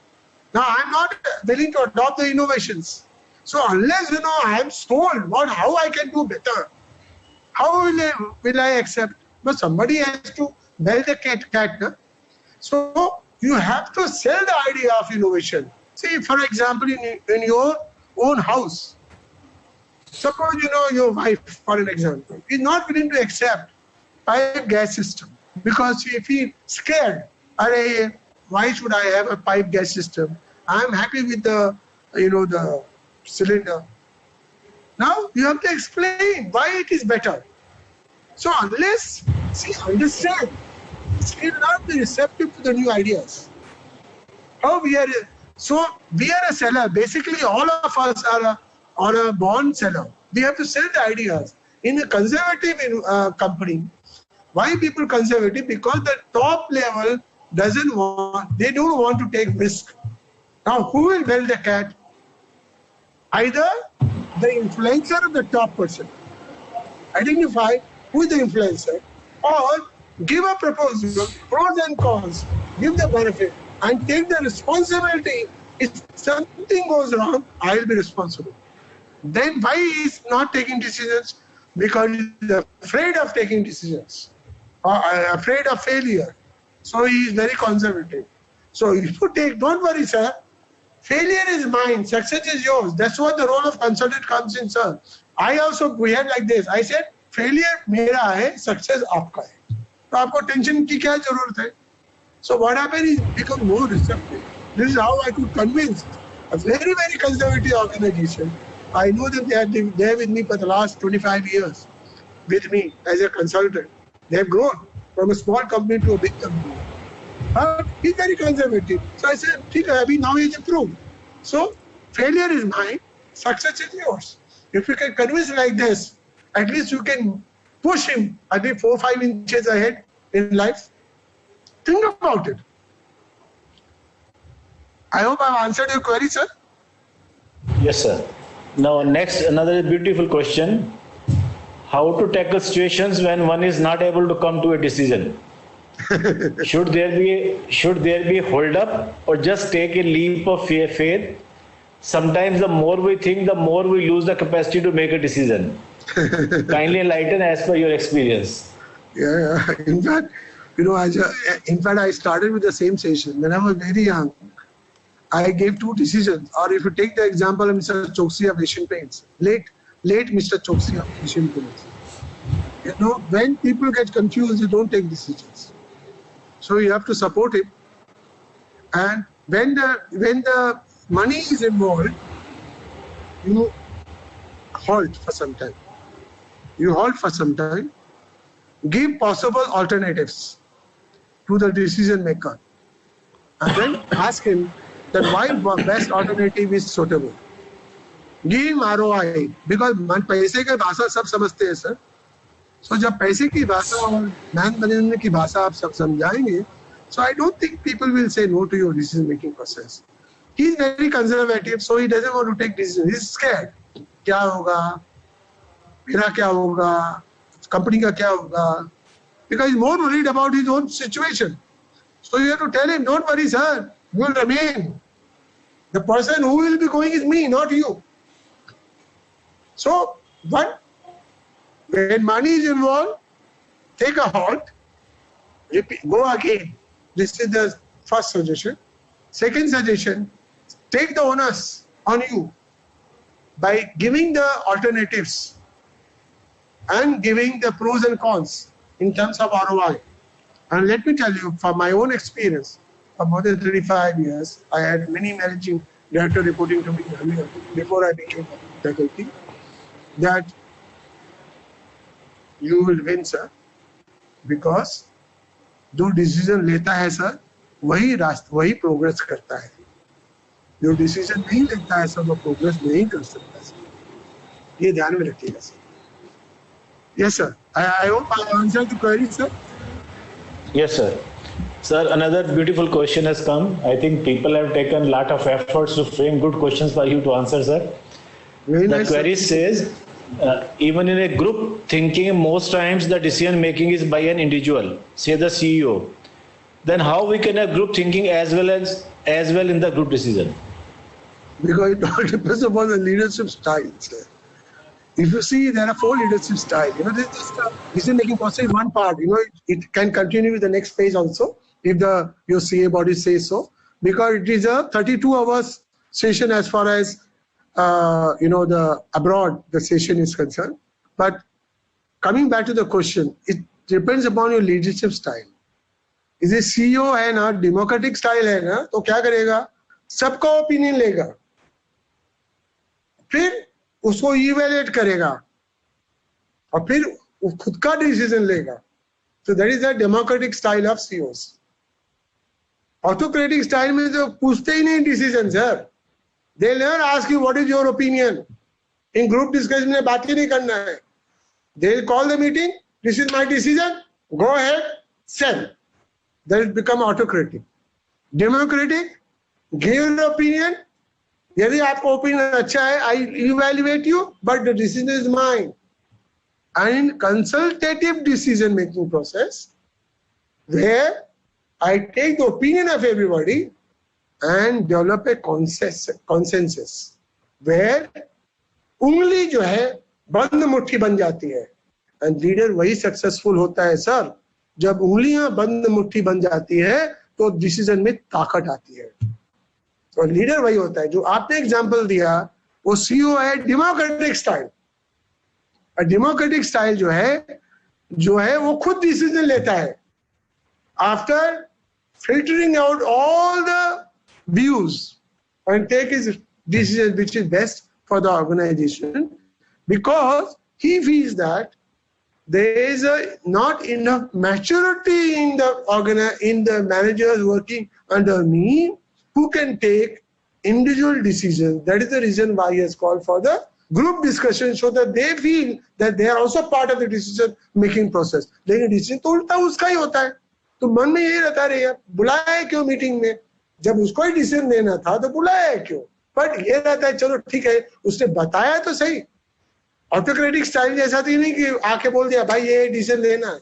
Now I'm not willing to adopt the innovations. So unless I am told how I can do better, how will I accept? But somebody has to bell the cat. Na? So you have to sell the idea of innovation. See, for example, in your own house, suppose your wife, for an example, is not willing to accept pipe gas system because she feels scared Arey, why should I have a pipe gas system? I'm happy with the, the cylinder. Now you have to explain why it is better. So unless, understand, still not be receptive to the new ideas. How we are, so we are a seller. Basically, all of us are a born seller. We have to sell the ideas. In a conservative company, why people conservative? Because the top level they don't want to take risk. Now, who will milk the cat? Either the influencer or the top person. Identify who is the influencer, or give a proposal, pros and cons, give the benefit, and take the responsibility. If something goes wrong, I will be responsible. Then why he is not taking decisions? Because he is afraid of taking decisions, or afraid of failure. So he is very conservative. So if you take, don't worry, sir. Failure is mine, success is yours. That's what the role of consultant comes in, sir. I also behave like this. I said, failure मेरा है, success आपका है. तो आपको tension की क्या जरूरत है? So what happened is become more receptive. This is how I could convince a very, very conservative organization. I know that they have been there with me for the last 25 years, with me as a consultant. They have grown from a small company to a big company. But he's very conservative. So I said, now he's improved. So failure is mine, success is yours. If you can convince like this, at least you can push him, I think 4 or 5 inches ahead in life. Think about it. I hope I've answered your query, sir. Yes, sir. Now, next, another beautiful question. How to tackle situations when one is not able to come to a decision? Should there be hold up, or just take a leap of faith? Sometimes the more we think, the more we lose the capacity to make a decision. Kindly enlighten as per your experience. Yeah. In fact, I started with the same session. When I was very young, I gave 2 decisions. Or if you take the example of Mr. Choksi of Asian Paints, late Mr. Choksi of Asian Paints. When people get confused, you don't take decisions. So you have to support him. And when the money is involved, you halt for some time. Give possible alternatives to the decision maker. And then ask him that why best alternative is suitable. Give him ROI, because पैसे की भाषा सब समझते हैं sir. So जब पैसे की भाषा और man management की भाषा आप सब समझाएंगे, so I don't think people will say no to your decision making process. He is very conservative, so he doesn't want to take decisions. He is scared. क्या होगा? मेरा क्या होगा? Company का क्या होगा? Because he is more worried about his own situation. So you have to tell him, don't worry, sir. You will remain. The person who will be going is me, not you. So, when money is involved, take a halt, go again. This is the first suggestion. Second suggestion, take the onus on you by giving the alternatives and giving the pros and cons in terms of ROI. And let me tell you, from my own experience, for more than 35 years, I had many managing director reporting to me earlier, before I became faculty, that you will win, sir, because जो decision लेता है sir वही progress करता है. जो decision नहीं लेता है सर वो प्रोग्रेस नहीं कर सकता सर. ये ध्यान में रखिएगा sir. Yes, sir. I hope I answered the query, sir. Yes, sir. Sir, another beautiful question has come. I think people have taken a lot of efforts to frame good questions for you to answer, sir. Very the nice, query sir. says, even in a group thinking, most times the decision making is by an individual, say the CEO. Then how we can have group thinking as well in the group decision? Because it all depends upon the leadership style, sir. If you see, there are 4 leadership styles. This is just decision-making process is one part. It can continue with the next phase also, if your CA body says so, because it is a 32 hours session as far as the abroad the session is concerned. But coming back to the question, it depends upon your leadership style. इसे CEO है ना, democratic style है ना, तो क्या करेगा, सबका opinion लेगा, फिर उसको इवैल्यूएट करेगा और फिर वो खुद का डिसीजन लेगा. So that is the democratic style of CEOs. Autocratic style में तो पूछते ही नहीं decision sir. They'll never ask you what is your opinion. In group discussion में बात ही नहीं करना है. They'll call the meeting. This is my decision. Go ahead. Sell. That will become autocratic. Democratic. Give your opinion. यदि आपका opinion अच्छा है, I evaluate you, but the decision is mine. And in consultative decision making process, where I take the opinion of everybody and develop a consensus, where उंगली जो है बंद मुट्ठी बन जाती है. एंड लीडर वही सक्सेसफुल होता है सर, जब उंगलियां बंद मुट्ठी बन जाती है तो डिसीजन में ताकत आती है. तो लीडर वही होता है. जो आपने एग्जांपल दिया वो CEO है डेमोक्रेटिक स्टाइल. डेमोक्रेटिक स्टाइल जो है वो खुद डिसीजन लेता है after filtering out all the views and take his decision which is best for the organization, because he feels that there is not enough maturity in the managers working under me who can take individual decisions. That is the reason why he has called for the group discussion, so that they feel that they are also part of the decision making process. लेकिन decision तो उल्टा उसका ही होता है. तो मन में यही रहता है, बुलाया है क्यों मीटिंग में, जब उसको ही डिसीजन लेना था तो बुलाया है क्यों. बट ये रहता है चलो ठीक है, उसने बताया तो सही. ऑटोक्रेटिक स्टाइल जैसा तो नहीं कि आके बोल दिया भाई ये डिसीजन लेना है.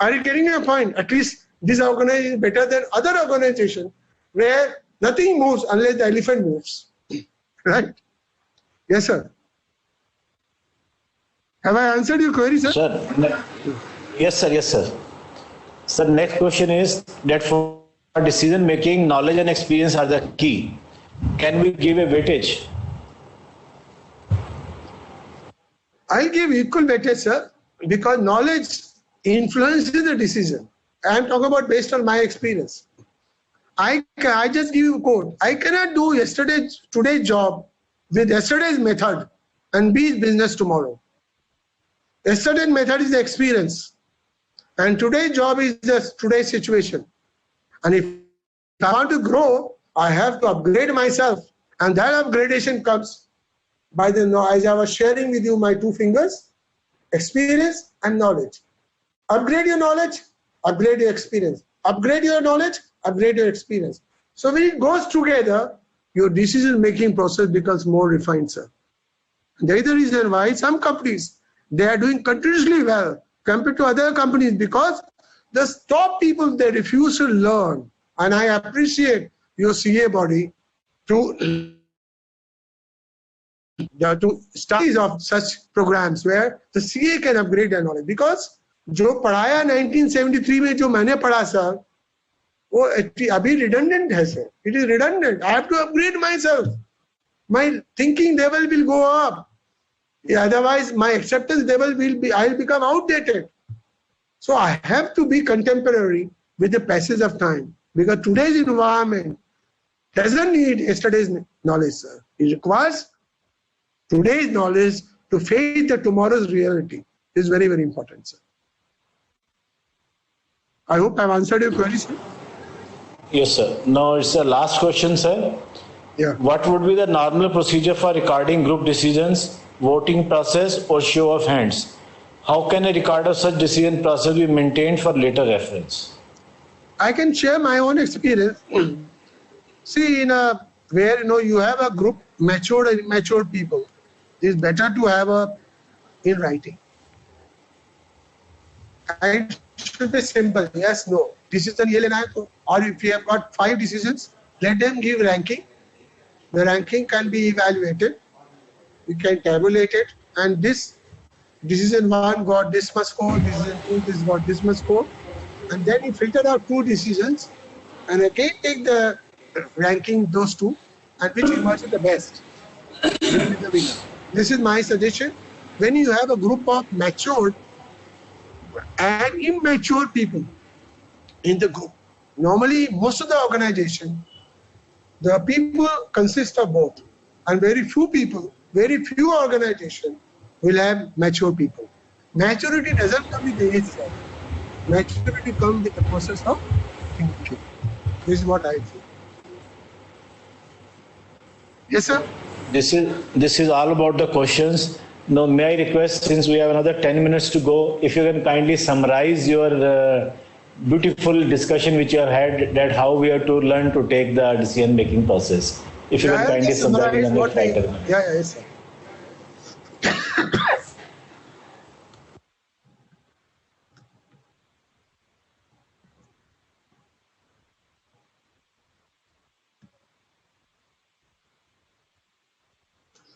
Are you getting your point? At least this organisation is better than other organisation where nothing moves unless the elephant moves. Right? Yes, sir. Have I answered your query, sir? Sir, yes, sir. Yes, sir. Sir, next question is that for decision making, knowledge and experience are the key. Can we give a weightage? I'll give equal weightage, sir, because knowledge influences the decision. I am talking about based on my experience. I just give you a quote. I cannot do today's job with yesterday's method and be business tomorrow. Yesterday's method is the experience, and today's job is just today's situation. And if I want to grow, I have to upgrade myself, and that upgradation comes by as I was sharing with you my two fingers, experience and knowledge. Upgrade your knowledge, upgrade your experience. Upgrade your knowledge, upgrade your experience. So when it goes together, your decision-making process becomes more refined, sir. That is the reason why some companies, they are doing continuously well compared to other companies, because the top people, they refuse to learn. And I appreciate your CA body to studies of such programs where the CA can upgrade their knowledge. Because जो पढ़ाया 1973 में जो मैंने पढ़ा sir, वो अभी redundant है sir. It is redundant. I have to upgrade myself. My thinking level will go up. Otherwise, my acceptance level I'll become outdated. So I have to be contemporary with the passage of time, because today's environment doesn't need yesterday's knowledge, sir. It requires today's knowledge to face the tomorrow's reality. Is very, very important, sir. I hope I've answered your query, sir. Yes, sir. Now it's the last question, sir. Yeah. What would be the normal procedure for recording group decisions, voting process, or show of hands? How can a record of such decision process be maintained for later reference? I can share my own experience. See, where you have a group matured people, it's better to have in writing. It should be simple. Yes, no. Decision ये लेना है तो, or if you have got 5 decisions, let them give ranking. The ranking can be evaluated. You can tabulate it, and this decision 1 got this much score, decision 2 this got this much score, and then you filter out 2 decisions, and again take the ranking those 2, and which emerges the best. This is my suggestion. When you have a group of matured and immature people, in the group. Normally, most of the organization, the people consist of both, and very few organizations will have mature people. Maturity doesn't come with the age, sir. Maturity comes with the process of thinking. This is what I feel. Yes, sir. This is all about the questions. Now, may I request, since we have another 10 minutes to go, if you can kindly summarize your beautiful discussion which you have had, that how we have to learn to take the decision making process. If you can kindly summarize in a next 5 minutes. Yes, sir.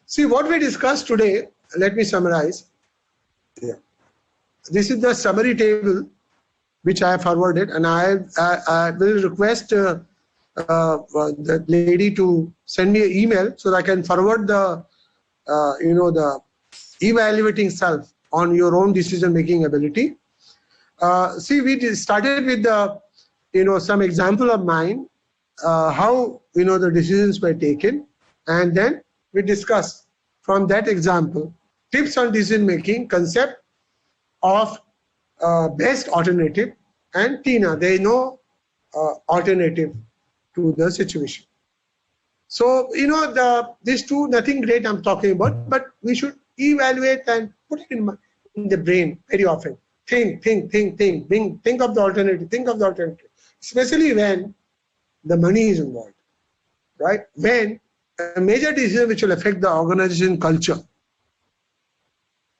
See, what we discussed today, let me summarize. Yeah. This is the summary table which I have forwarded, and I will request the lady to send me an email so that I can forward the the evaluating self on your own decision making ability. See, we started with the some example of mine, how the decisions were taken, and then we discussed from that example tips on decision making, concept of best alternative, and Tina, they know alternative to the situation. So these two, nothing great I'm talking about, but we should evaluate and put it in the brain very often. Think of the alternative, especially when the money is involved, right? When a major decision which will affect the organization culture.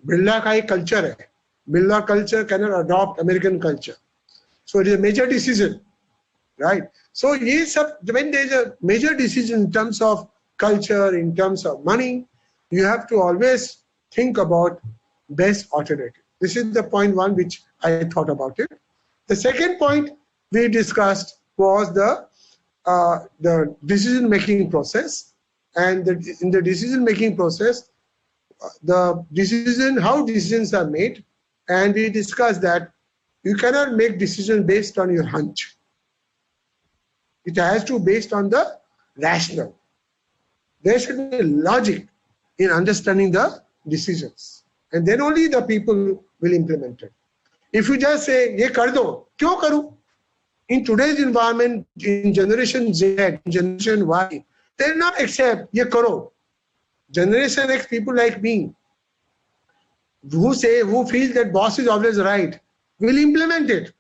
Birla ka ek culture hai. Birla culture cannot adopt American culture. So it is a major decision, right? So when there is a major decision in terms of culture, in terms of money, you have to always think about best alternative. This is the point one which I thought about it. The second point we discussed was the decision making process, and in the decision making process, how decisions are made, and we discussed that you cannot make decisions based on your hunch. It has to be based on the rational. There should be logic in understanding the decisions, and then only the people will implement it. If you just say, "Ye kar do," "Kyo karu?" In today's environment, in Generation Z, Generation Y, they will not accept, "Ye karo." Generation X people like me, who feel that boss is always right, will implement it.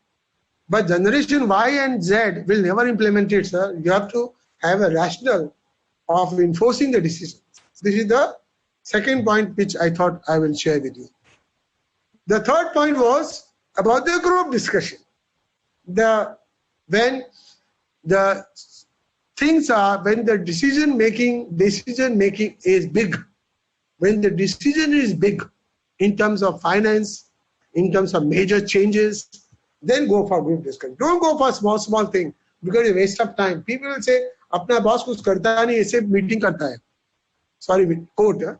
But Generation Y and Z will never implement it, sir. You have to have a rationale of enforcing the decision. This is the second point which I thought I will share with you. The third point was about the group discussion. When the decision making is big, when the decision is big in terms of finance, in terms of major changes, then go for group discussion. Don't go for small thing, because it's a waste of time. People will say, "Apna boss kuch karta nahi, aise meeting karta hai." Sorry, quote.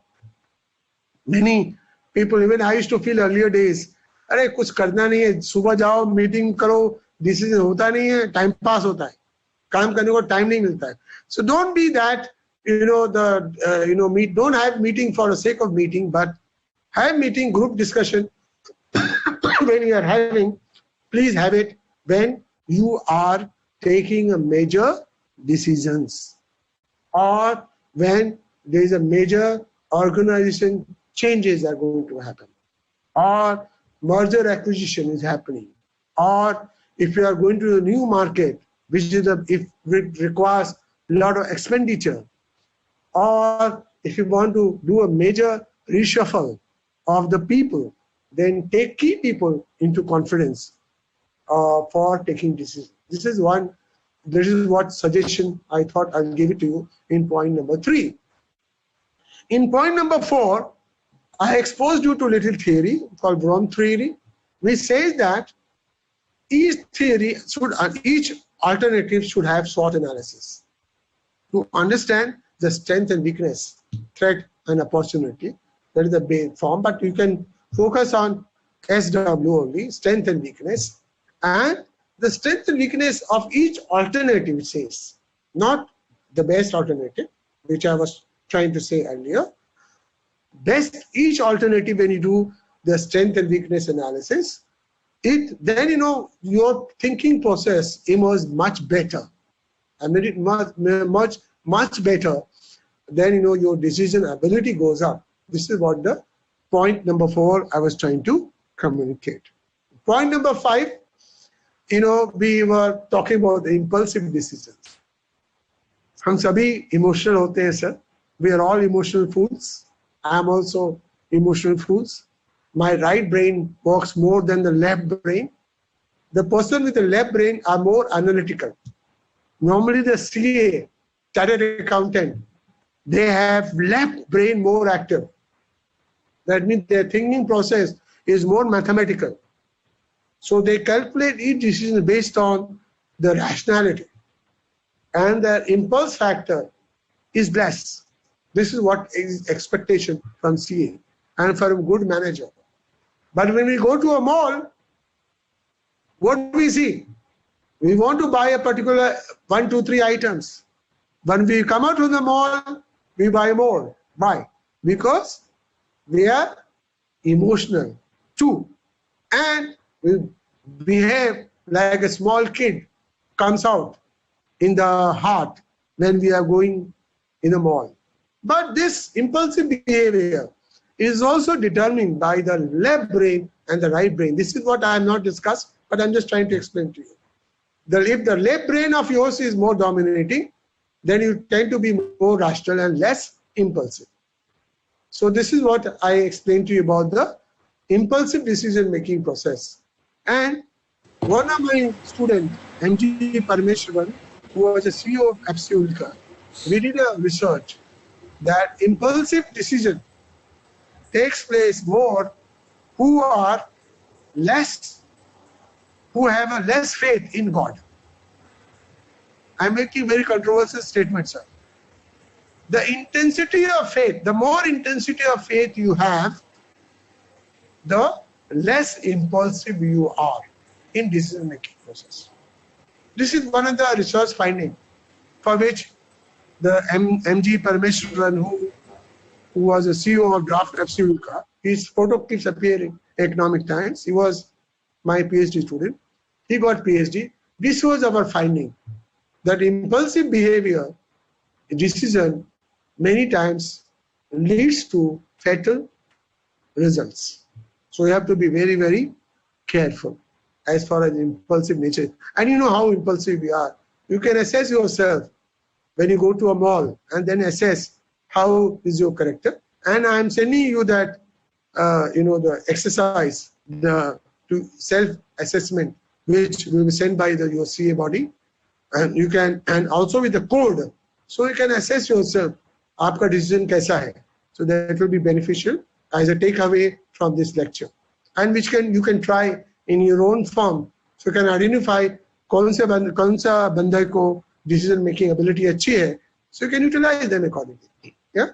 Many people, even I used to feel earlier days, "Arey kuch karna nahi hai, subah jao, meeting karo, decision hota nahi hai, time pass hota hai. काम करने को time नहीं मिलता है." So don't be that, don't have meeting for the sake of meeting, but have meeting, group discussion. When you are having, please have it when you are taking a major decisions, or when there is a major organization changes are going to happen, or merger acquisition is happening, or if you are going to a new market, which is if it requires a lot of expenditure, or if you want to do a major reshuffle of the people, then take key people into confidence for taking decisions. This is what suggestion I thought I'll give it to you in point number 3. In point number 4, I exposed you to a little theory called Braun theory, which says that each alternative should have SWOT analysis to understand the strength and weakness, threat and opportunity. That is the base form, but you can focus on SW only, strength and weakness, and the strength and weakness of each alternative, it says, not the best alternative, which I was trying to say earlier. Best each alternative, when you do the strength and weakness analysis, then your thinking process emerges much better. I made it much better. Then your decision ability goes up. This is what the point number 4 I was trying to communicate. Point number 5, we were talking about the impulsive decisions. हम सभी emotional होते हैं, sir. We are all emotional fools. I am also emotional fools. My right brain works more than the left brain. The person with the left brain are more analytical. Normally the CA, chartered accountant, they have left brain more active. That means their thinking process is more mathematical. So they calculate each decision based on the rationality. And their impulse factor is less. This is what is expectation from CA and from a good manager. But when we go to a mall, what do we see? We want to buy a particular 1, 2, 3 items. When we come out of the mall, we buy more. Why? Because we are emotional too. And we behave like a small kid comes out in the heart when we are going in a mall. But this impulsive behavior is also determined by the left brain and the right brain. This is what I have not discussed, but I'm just trying to explain to you. If the left brain of yours is more dominating, then you tend to be more rational and less impulsive. So this is what I explained to you about the impulsive decision-making process. And one of my students, MG Parameshwaran, who was a CEO of Absolutica, we did a research that impulsive decision takes place more who have a less faith in God. I'm making very controversial statements, sir. The intensity of faith, the more intensity of faith you have, the less impulsive you are in decision-making process. This is one of the research findings for which the MG Parameshwaran, who was a CEO of Draft Absolutica, his photo keeps appearing in Economic Times. He was my PhD student. He got PhD. This was our finding, that impulsive behavior, decision, many times leads to fatal results. So you have to be very, very careful as far as impulsive nature. And you know how impulsive we are. You can assess yourself when you go to a mall and then assess how is your character. And I'm sending you that, the exercise, to self-assessment, which will be sent by your CA body. And you can, and also with the code, so you can assess yourself, aapka decision kaisa hai. So that will be beneficial as a takeaway from this lecture, and which you can try in your own form. So you can identify kaun sa banda ko decision making ability achhi hai. So you can utilize them accordingly. Yeah.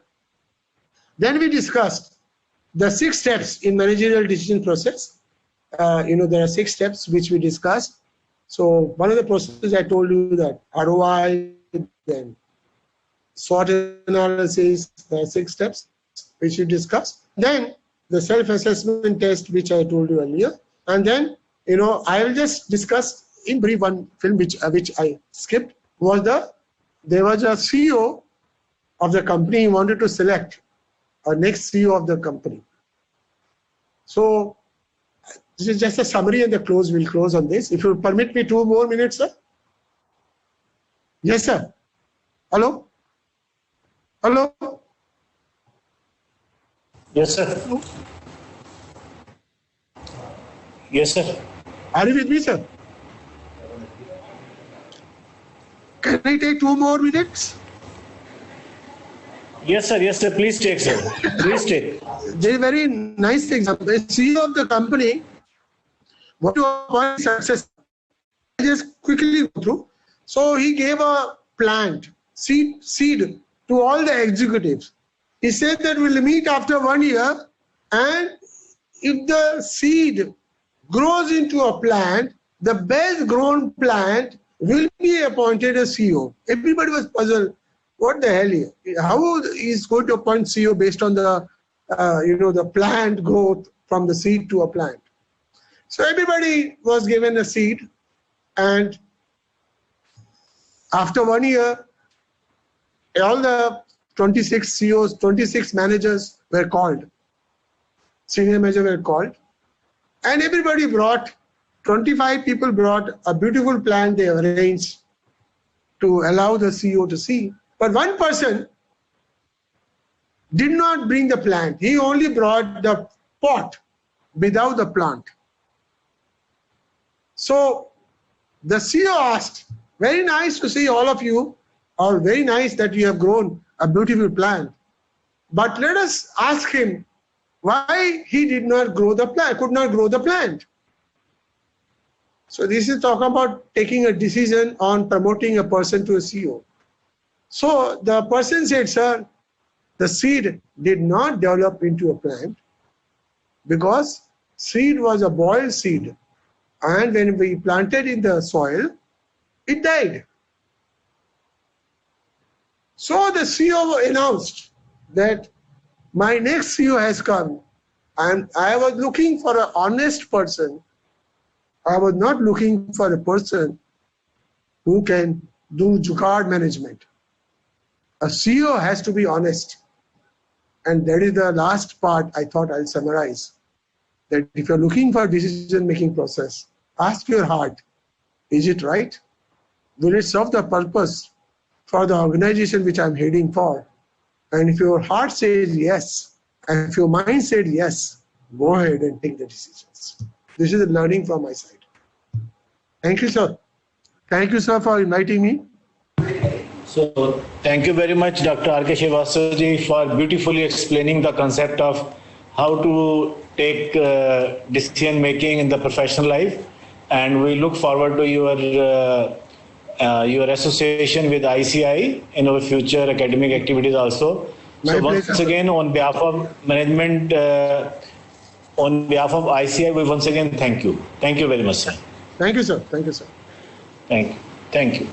Then we discussed the 6 steps in managerial decision process. There are 6 steps which we discussed. So one of the processes I told you that ROI, then SWOT analysis, there are 6 steps which we discussed. Then the self-assessment test, which I told you earlier. And then, I will just discuss in brief one film which I skipped. There was a CEO of the company who wanted to select a next CEO of the company. So this is just a summary and we'll close on this. If you permit me 2 more minutes, sir. Yes, sir. Hello? Hello? Yes, sir. Yes, sir. Are you with me, sir? Can I take 2 more minutes? Yes, sir. Yes, sir. Please take, sir. Please take. There is a very nice example. The CEO of the company wanted to appoint success. I just quickly go through. So he gave a plant, seed to all the executives. He said that we'll meet after 1 year, and if the seed grows into a plant, the best grown plant will be appointed as CEO. Everybody was puzzled. What the hell? How is going to appoint CEO based on the the plant growth from the seed to a plant? So everybody was given a seed, and after 1 year, all the 26 CEOs, 26 managers were called. Senior managers were called, and everybody brought, 25 people brought a beautiful plan they arranged to allow the CEO to see. But one person did not bring the plant. He only brought the pot without the plant. So the CEO asked, very nice to see all of you, or very nice that you have grown a beautiful plant. But let us ask him why he did not grow the plant, could not grow the plant. So this is talking about taking a decision on promoting a person to a CEO. So the person said, sir, the seed did not develop into a plant because seed was a boiled seed. And when we planted in the soil, it died. So the CEO announced that my next CEO has come, and I was looking for an honest person. I was not looking for a person who can do jugaad management. A CEO has to be honest. And that is the last part I thought I'll summarize. That if you're looking for a decision-making process, ask your heart, is it right? Will it serve the purpose for the organization which I'm heading for? And if your heart says yes, and if your mind said yes, go ahead and take the decisions. This is a learning from my side. Thank you, sir. Thank you, sir, for inviting me. So thank you very much, Dr. R.K. Srivastava, for beautifully explaining the concept of how to take decision making in the professional life. And we look forward to your association with ICI in our future academic activities also. So once again, on behalf of management, on behalf of ICI, we once again thank you. Thank you very much, sir. Thank you, sir. Thank you, sir. Thank you. Thank you.